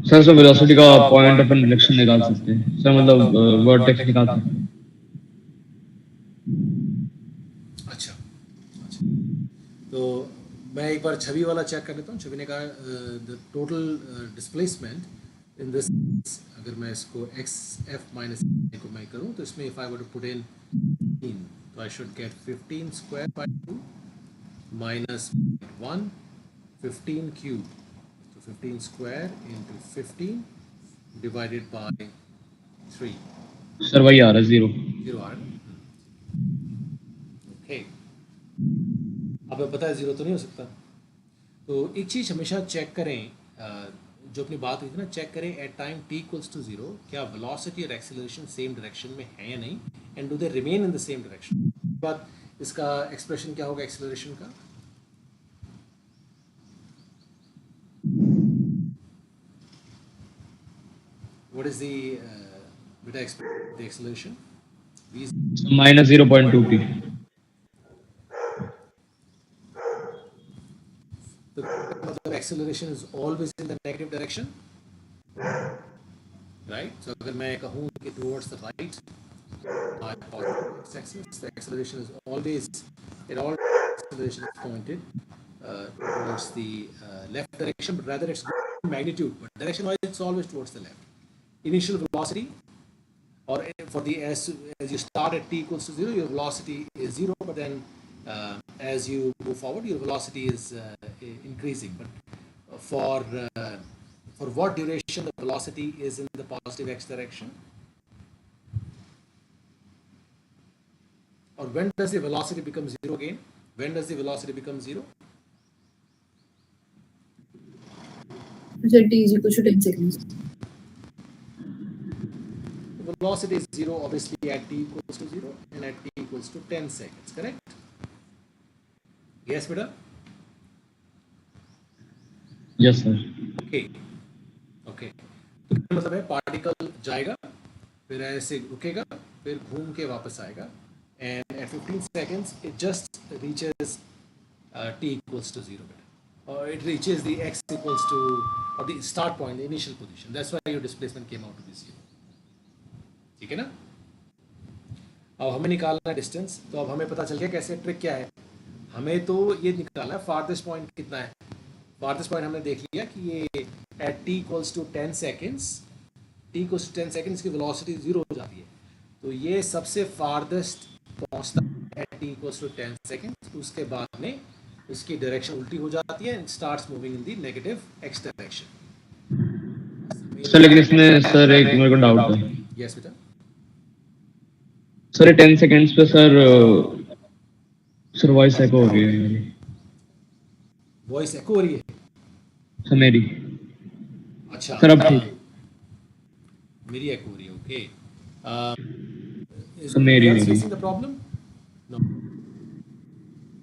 sir sir velocity का point of intersection निकाल सकते हैं सर, मतलब वर्टेक्स निकाल सकते हैं। अच्छा अच्छा, तो मैं एक बार छवि वाला चेक कर लेता हूँ। छवि ने कहा the total displacement in this, अगर मैं इसको एक्स एफ माइनस को मैं करूँ तो इसमें if I were to put in 15, तो I should get 15 square by 2 minus 1 15 cube, so 15 square into 15 divided by 3. Sir वही आ रहा है 0। 0 आ रहा है। ओके, अब पता है 0 तो नहीं हो सकता। तो एक चीज़ हमेशा चेक करें, जो अपनी बात हुई थी ना, चेक करें at time t equals to 0 क्या वेलोसिटी और एक्सेलरेशन सेम डायरेक्शन में है या नहीं, and do they remain in the same direction. बाद इसका एक्सप्रेशन क्या होगा एक्सेलरेशन का? What is the beta the acceleration? V is minus 0.2 p। the acceleration is always in the negative direction, right? So अगर मैं कहूँ कि towards the right, my positive x-axis, the acceleration is always, acceleration is pointed towards the left direction, but rather it's magnitude, but direction-wise it's always towards the left. Initial velocity, or for the as you start at t equals to 0, your velocity is 0, but then as you move forward, your velocity is increasing. But for what duration the velocity is in the positive x direction? Or when does the velocity become 0 again? When does the velocity become 0? So t is equal to 10 seconds. The velocity is 0 obviously at t equals to 0 and at t equals to 10 seconds, correct? Yes, beta? Yes sir. Okay okay, तो क्या मतलब है, particle जाएगा, फिर ऐसे रुकेगा, फिर घूम के वापस आएगा, and eight 15 seconds it just reaches t equals to 0, or it reaches the x equals to, or the start point, the initial position. That's why your displacement came out to be 0. ठीक है ना? अब हमें निकालना है distance, तो अब हमें पता चल गया कैसे, ट्रिक क्या है, हमें तो ये निकालना है फारदेस्ट पॉइंट कितना है। फारदेस्ट पॉइंट हमने देख लिया कि ये at t equals to 10 seconds, t equals to 10 seconds की वेलोसिटी 0 हो जाती है, तो ये सबसे फारदेस्ट पहुंचता है at t equals to 10 seconds, उसके बाद में उसकी डायरेक्शन उल्टी हो जाती है and starts moving in the negative x direction. Sir लेकिन इसमें सर एक मेरे को डाउट है। यस बेटा। सर 10 सेकंड्स पे सर वॉइस एको हो रही है मेरी। वॉइस एको हो रही है सर मेरी। अच्छा सर अब ठीक। मेरी एको हो रही है, ओके। सर मेरी फेसिंग द प्रॉब्लम? नो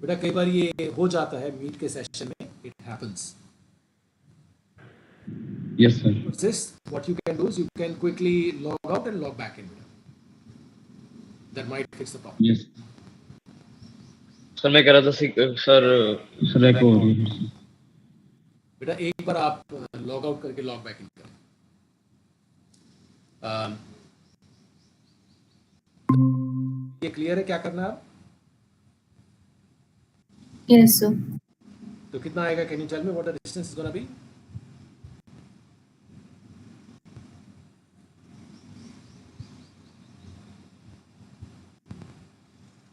बेटा, कई बार ये हो जाता है मीट के सेशन में, it happens. Yes sir. This, what you can do is you can quickly log out and log back in. That might fix the problem. Yes sir, मैं कह रहा था सर एको हो रही है। बेटा एक बार आप लॉग आउट करके लॉग बैक इन करें। ये क्लियर है क्या करना है आप? Yes, sir. तो कितना आएगा, can you tell me what the distance is gonna be?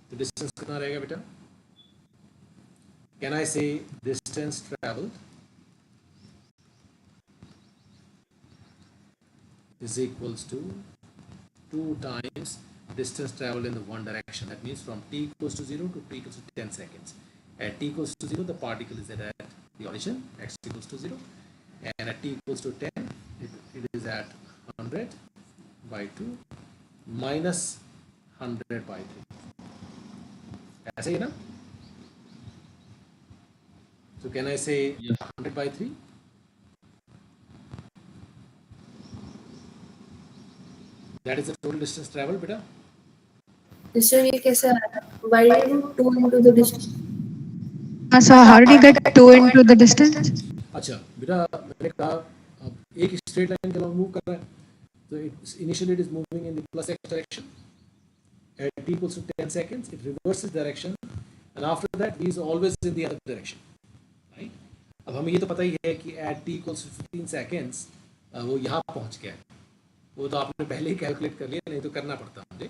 तो डिस्टेंस कितना रहेगा बेटा? Can I say distance travelled is equals to 2 times distance traveled in the one direction. That means from t equals to 0 to t equals to 10 seconds. At t equals to 0, the particle is at the origin, x equals to 0. And at t equals to 10, it is at 100 by 2 minus 100 by 3. ऐसे ही ना? So can I say Yes. 100 by 3? That is the total distance traveled, beta. Sir ये कैसे आया? Why did you do 2 into the distance? So how did you get 2 into the distance? अच्छा बेटा, मैंने कहा अब एक स्ट्रेट लाइन के अलॉन्ग मूव कर रहा है, तो initially it is moving in the plus x direction. At t equals to 10 seconds, it reverses direction, and after that, v is always in the other direction, right? अब हमें ये तो पता ही है कि at t equals to 15 seconds वो यहाँ पहुँच गया है. वो तो आपने पहले ही कैलकुलेट कर लिया, नहीं तो करना पड़ता मुझे.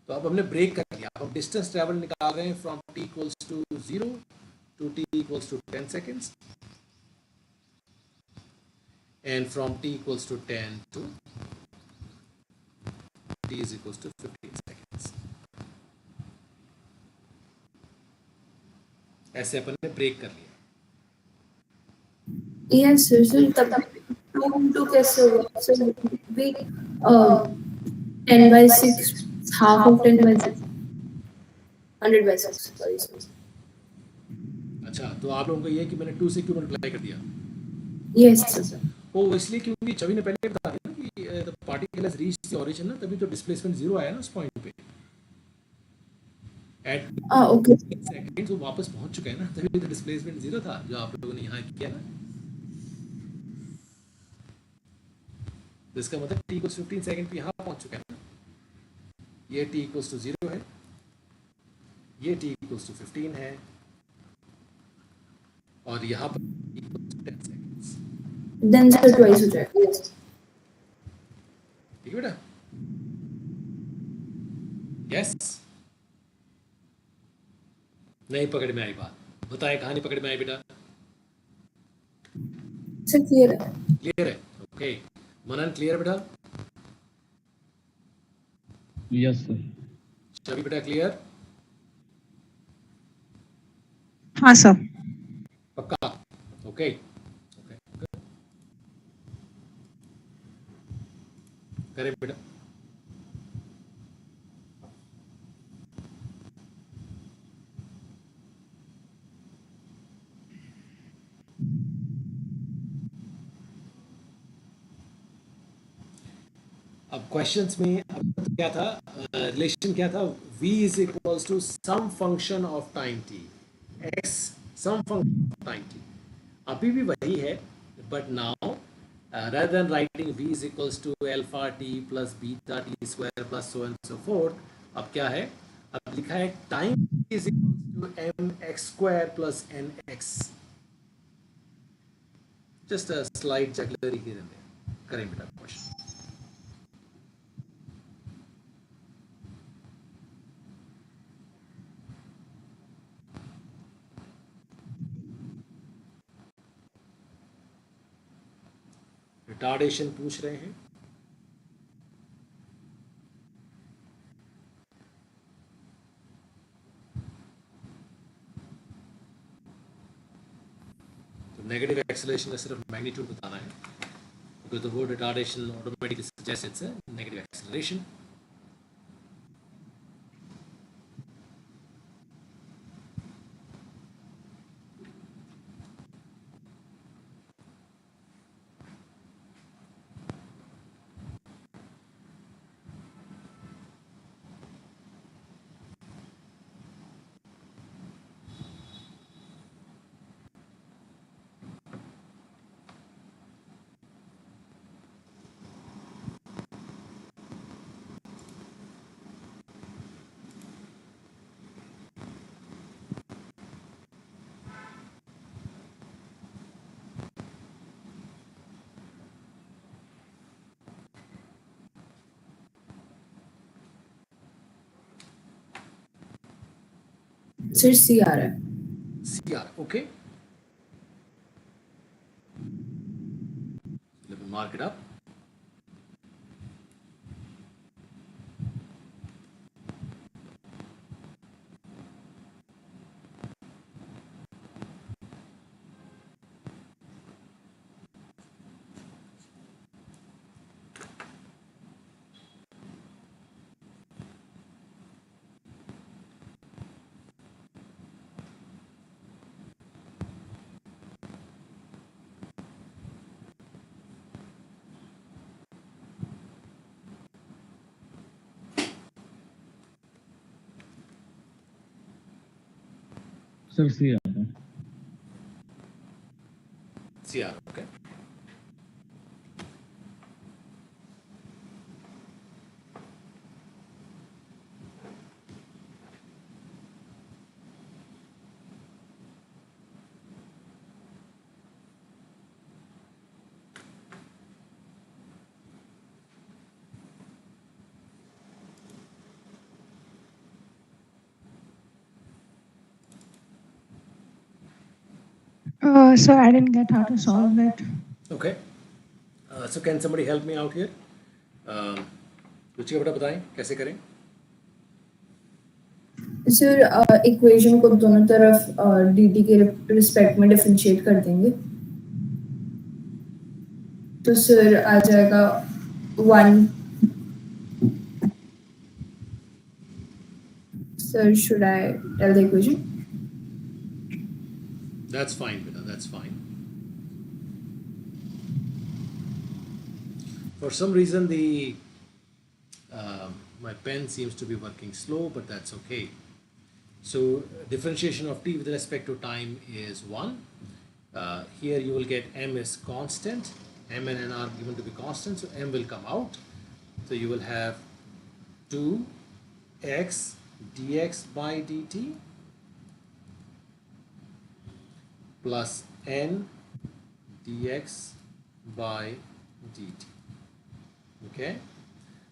तो अब हमने ब्रेक कर लिया. अब हम डिस्टेंस ट्रैवल निकाल रहे हैं from t equals to 0 to t equals to 10 seconds, and from t equals to 10 to t is equals to 15 seconds. ऐसे अपन ने ब्रेक कर लिया. Yes, sir. So तब 2 into कैसे होगा? So we 10 by 6, half of 10 by 6, 100 by 6. Sorry, sir. अच्छा, तो आप लोगों को ये है कि मैंने 2 से क्यों मल्टीप्लाई कर दिया? Yes, sir. वो इसलिए क्योंकि छवि ने पहले बता दिया ना कि the particle has reached the origin ना, तभी तो डिस्प्लेसमेंट 0 आया ना उस पॉइंट पे. Eight Okay. सेकंड्स वो वापस पहुंच चुके हैं ना, तभी तो डिस्प्लेसमेंट 0 था जो आप लोगों ने यहाँ किया ना. तो इसका मतलब t इक्वल्स 15 सेकंड पे यहाँ पहुंच चुका है ना. ये t इक्वल्स टू 0 है, ये t इक्वल्स टू 15 है, और यहाँ पर t equals to 10 seconds. Then sir twice हो जाएगा. Yes. ठीक है बेटा? यस, नहीं पकड़ में आई बात. बताए कहानी पकड़ में आई बेटा? Sir clear है. क्लियर है? ओके. मनन क्लियर बेटा? Yes, sir. छवि बेटा क्लियर? हाँ सर. पक्का? ओके. करें बेटा. अब क्वेश्चंस में अब क्या था, रिलेशन क्या था? v is equals to some function of time t, x some function of time t. अभी भी वही है, but now rather than writing v is equals to alpha t plus beta t square plus so and so forth, अब क्या है? अब लिखा है time is equals to mx square plus nx. Just a slight jugglery here and there. करें बेटा question. Retardation पूछ रहे हैं. तो नेगेटिव एक्सेलरेशन का सिर्फ मैग्नीट्यूड बताना है, because the word retardation automatically suggests it's a negative acceleration. Sir C आ रहा है. CR, okay. Let me mark it up. Sir C आता है CR, okay. So I didn't get how to solve it. Okay. So can somebody help me out here? Ruchika बेटा बताएं कैसे करें? Sir equation को दोनों तरफ dt के रिस्पेक्ट में डिफरेंशिएट कर देंगे तो सर आ जाएगा 1 sir should I tell the equation? That's fine, beta. That's fine. For some reason, my pen seems to be working slow, but that's okay. So differentiation of t with respect to time is 1. Here you will get m is constant. M and n are given to be constant, so m will come out. So you will have 2x dx by dt plus n dx by dt. Okay,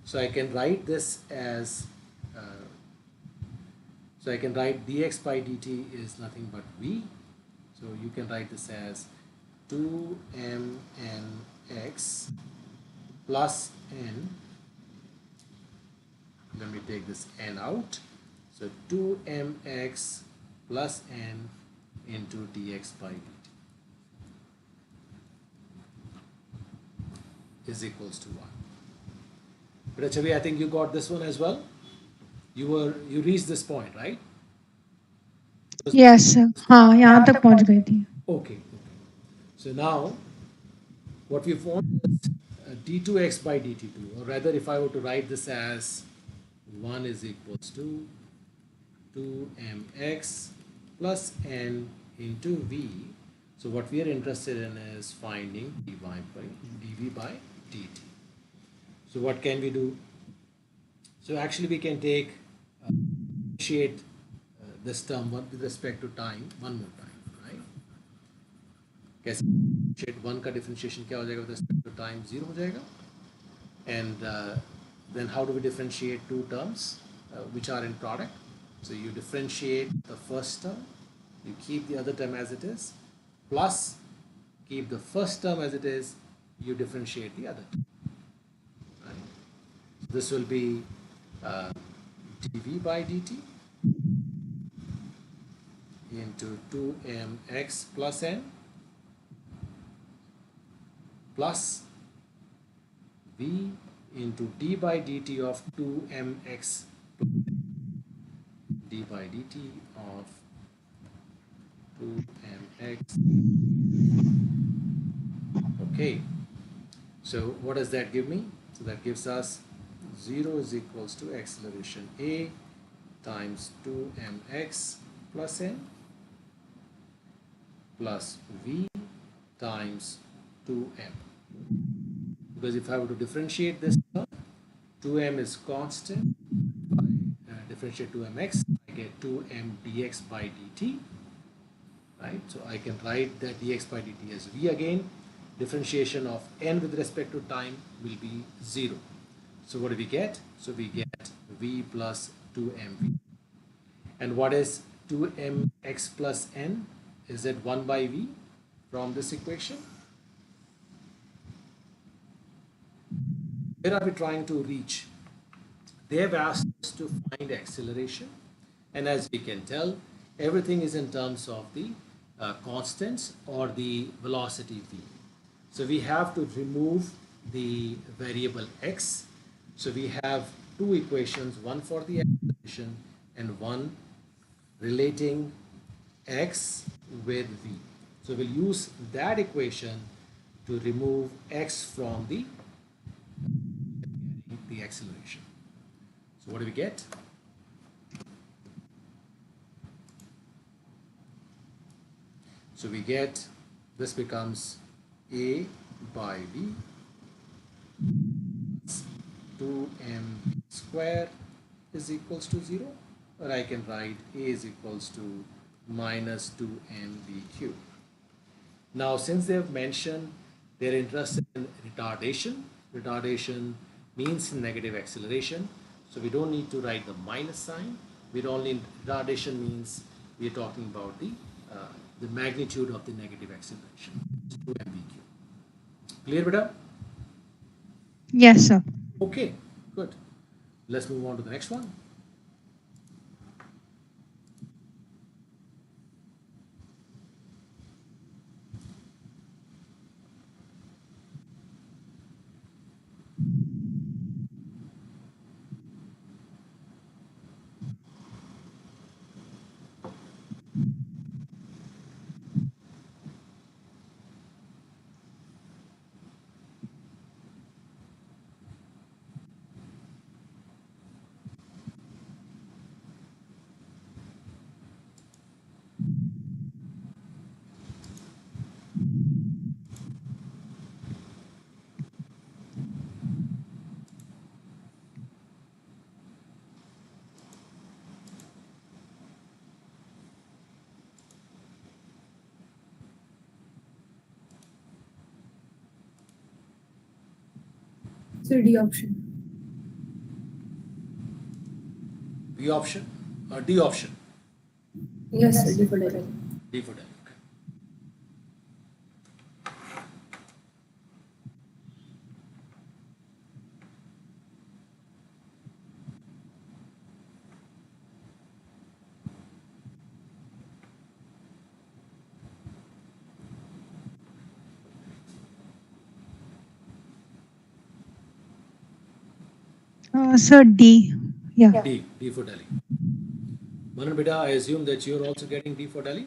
so I can write this as so I can write dx by dt is nothing but v. So you can write this as 2mnx plus n. Let me take this n out. So 2mx plus n into dx by dt is equals to 1. But Chavi, I think you got this one as well. You reached this point, right? Yes, sir. हाँ यहाँ तक पहुँच गई थी. Okay. So now what we found is d2x by dt2, or rather if I were to write this as 1 is equals to 2mx plus n into v. So what we are interested in is finding dv by dt. So what can we do? So actually we can take differentiate this term with respect to time one more time, right? कैसे differentiate 1 का differentiation क्या हो जाएगा with respect to time? 0 हो जाएगा. And then how do we differentiate two terms which are in product? So you differentiate the first term, you keep the other term as it is, plus keep the first term as it is, you differentiate the other term. Right? So this will be dv by dt into 2mx plus n plus v into d by dt of 2mx plus d by dt of 2mx. Okay, so what does that give me? So that gives us 0 is equals to acceleration a times 2mx plus n plus v times 2m. Because if I were to differentiate this term, 2m is constant. If I differentiate 2mx, I get 2m dx by dt. Right? So I can write that dx by dt as v again. Differentiation of n with respect to time will be 0. So what do we get? So we get v plus 2mv. And what is 2mx plus n? Is it 1 by v from this equation? Where are we trying to reach? They have asked us to find acceleration, and as we can tell, everything is in terms of the constants or the velocity v. So we have to remove the variable x. So we have two equations, one for the acceleration and one relating x with v. So we'll use that equation to remove x from the acceleration. So what do we get? So we get this becomes A by B 2mb square is equals to 0, or I can write A is equals to minus 2mb cube. Now, since they have mentioned they're interested in retardation, retardation means negative acceleration, so we don't need to write the minus sign. We don't need retardation means we're talking about the magnitude of the negative acceleration, 2mb cube. Clear, beta? Yes, sir. Okay, good. Let's move on to the next one. So D option. B option or D option? Yes, sir. D for Delhi. D for Delhi. Okay. Sir, D. Yeah. D for Delhi. Manan beta, I assume that you're also getting D for Delhi?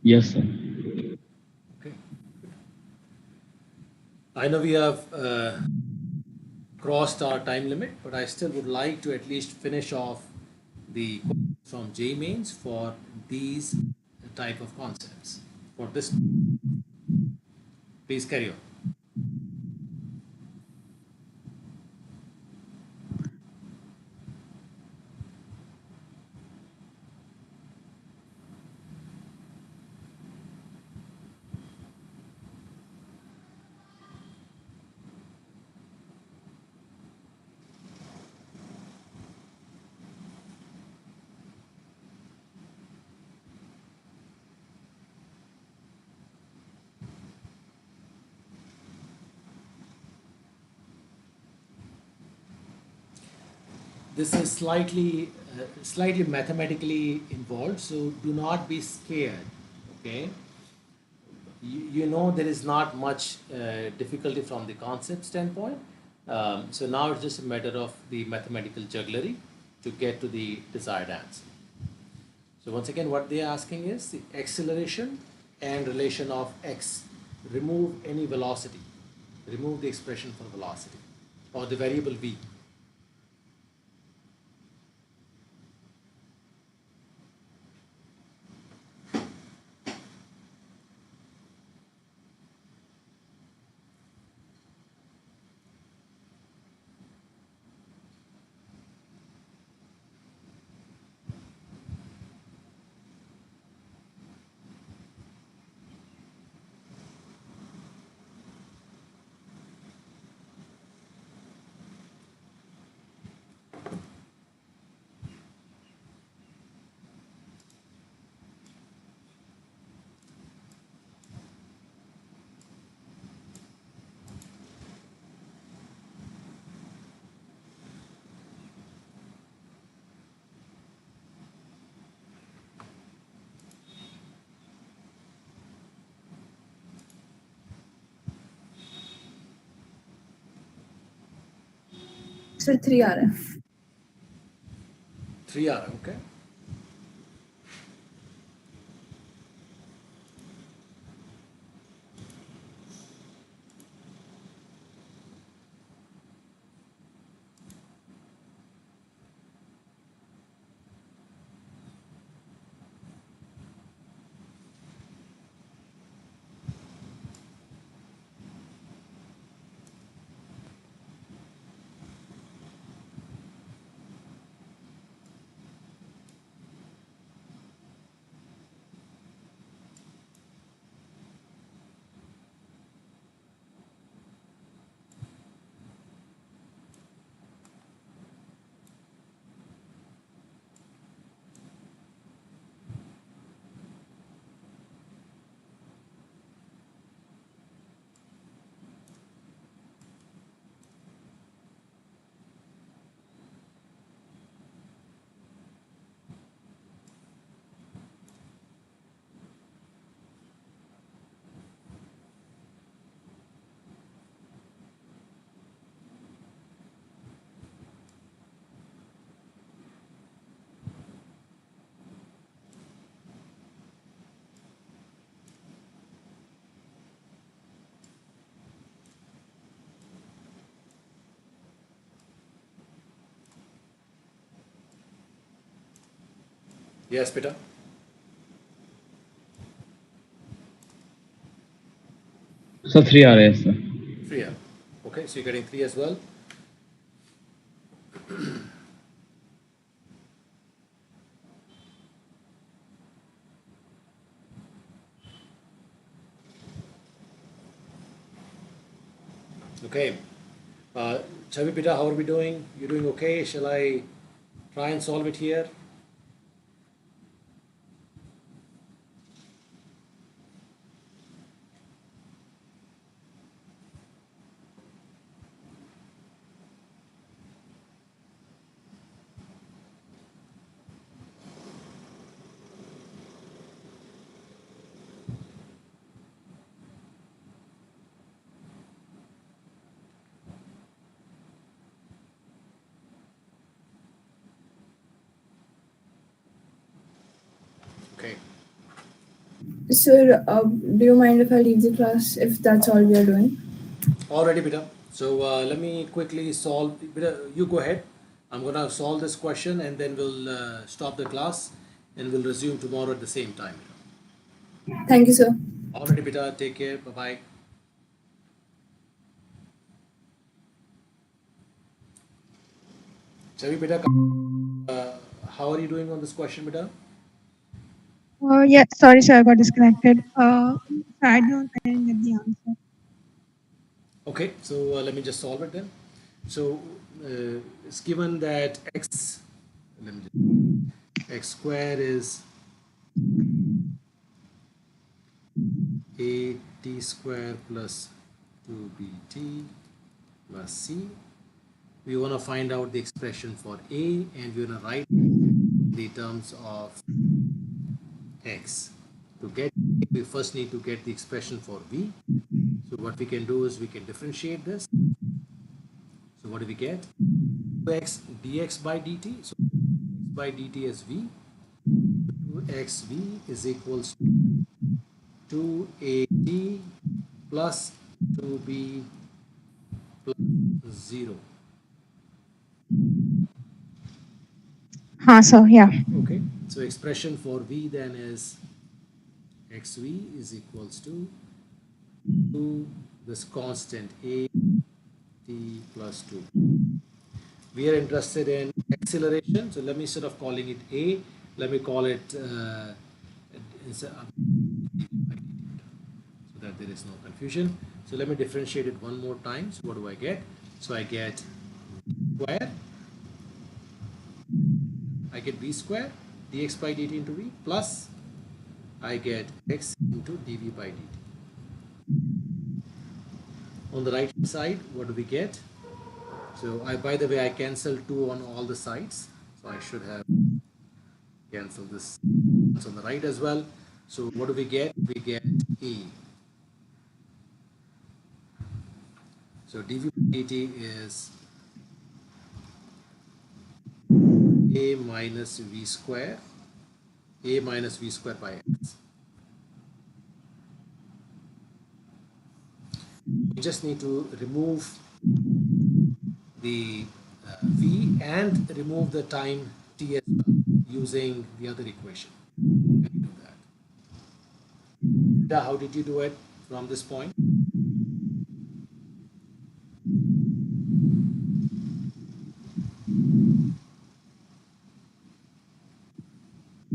Yes, sir. Okay. I know we have crossed our time limit, but I still would like to at least finish off the questions from J mains for these type of concepts. For this, please carry on. This is slightly mathematically involved, so do not be scared. Okay, you know there is not much difficulty from the concept standpoint. So now it's just a matter of the mathematical jugglery to get to the desired answer. So once again, what they are asking is the acceleration and relation of x. Remove any velocity. Remove the expression for velocity or the variable v. So 3 आ रहा है. 3 are okay. Yes, Peter. Sir 3 आ रहे हैं sir. 3. Okay, so you're getting 3 as well. Okay. Chavi Peter, how are we doing? You doing okay? Shall I try and solve it here? Okay. Sir, do you mind if I leave the class if that's all we are doing? Alrighty, Peter. So let me quickly solve. Peter, you go ahead. I'm gonna solve this question and then we'll stop the class and we'll resume tomorrow at the same time. Thank you, sir. Alrighty, Peter. Take care. Bye bye. Chavi Peter, how are you doing on this question, Peter? Yeah, sorry, sir, I got disconnected. I didn't get the answer. Okay, so let me just solve it then. So it's given that x square is a t square plus 2bt plus c. We want to find out the expression for a and we want to write the terms of x. To get a, we first need to get the expression for v. So what we can do is we can differentiate this. So what do we get? 2x dx by dt. So x by dt is v. 2xv is equals to 2at plus 2b plus 0. Sir, yeah. Okay, so expression for v then is xv is equals to this constant a t plus 2. We are interested in acceleration, so let me instead of calling it a, let me call it instead of dv by dt, so that there is no confusion. So let me differentiate it one more time. So what do I get? So I get square, I get v square dx by dt into v plus I get x into dv by dt. On the right hand side, what do we get? So by the way, I cancel 2 on all the sides. So I should have cancelled this on the right as well. So what do we get? We get e. So dv by dt is a minus v square by x. We just need to remove the v and remove the time t as well using the other equation. Can you do that? How did you do it from this point?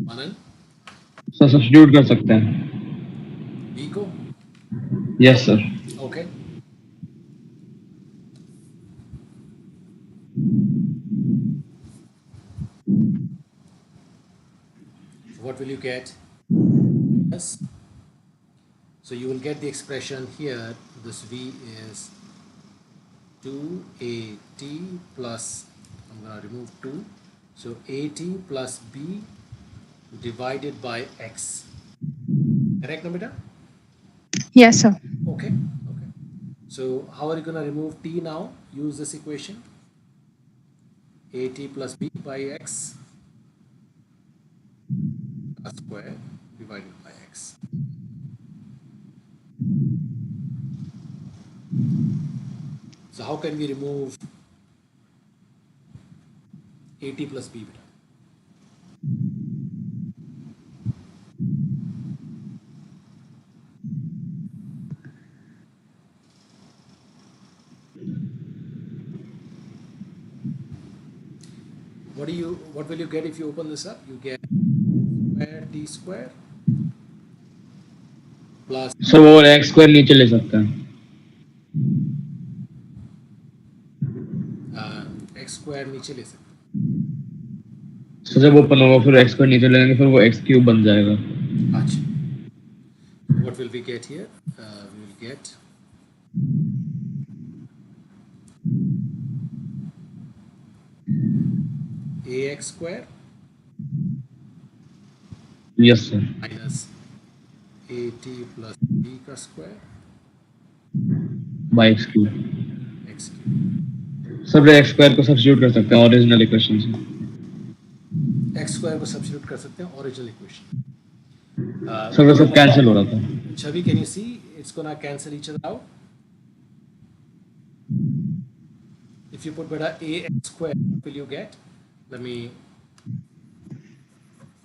Manan, sir substitute कर सकते हैं. v को? Yes sir. Okay. So what will you get? Minus. So you will get the expression here. This v is 2at plus, I'm going to remove 2. So at plus b divided by x. Correct, Namita? Yes, sir. Okay. Okay. So how are you going to remove t now? Use this equation. At plus b by x square divided by x. So how can we remove at plus b beta? what will you get if you open this up? You get square t square plus sir वो x square नीचे ले सकते हैं. x square नीचे ले सकते sir जब open होगा फिर x स्क्वायर नीचे लेंगे फिर वो x क्यूब बन जाएगा. हैं. अच्छा. What will we get here? We will get ax square yes sir. minus at plus b का square by x cube. x cube. Sir x square को सब्स्टिट्यूट कर सकते हैं ओरिजिनल इक्वेशन से. x square को सब्स्टिट्यूट कर सकते हैं ओरिजिनल इक्वेशन. सर वो सब कैंसिल हो रहा था. Chavi, can you see it's gonna cancel each other out? If you put beta ax square, what will you get? Let me.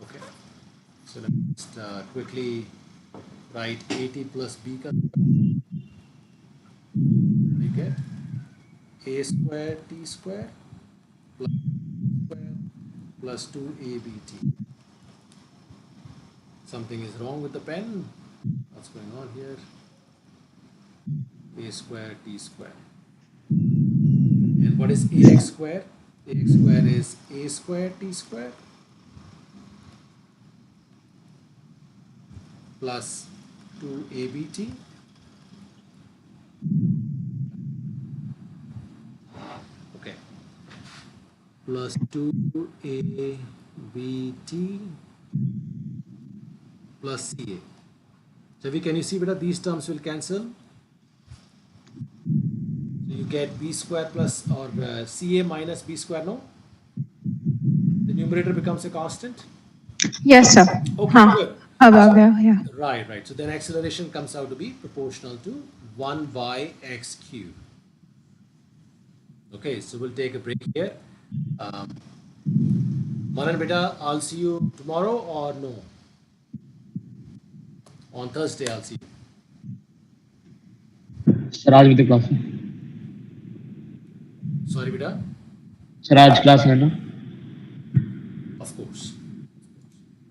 Okay. So let me just quickly write at plus b ka. You get a square t square plus square plus 2abt. Something is wrong with the pen. What's going on here? A square t square. And what is ax square? Ax square is a square t square plus 2abt okay plus 2abt plus ca. Javi, can you see beta these terms will cancel? So you get b square plus or ca minus b square, no? The numerator becomes a constant. Yes, sir. Okay, हाँ, good. अब आ गया. Yeah. Right, right. So then acceleration comes out to be proportional to 1 by x cube. Okay, so we'll take a break here. Manan beta, I'll see you tomorrow or no? On Thursday, I'll see you. Sir आज भी तो class है. Sorry beta? Sir आज class है ना. Of course.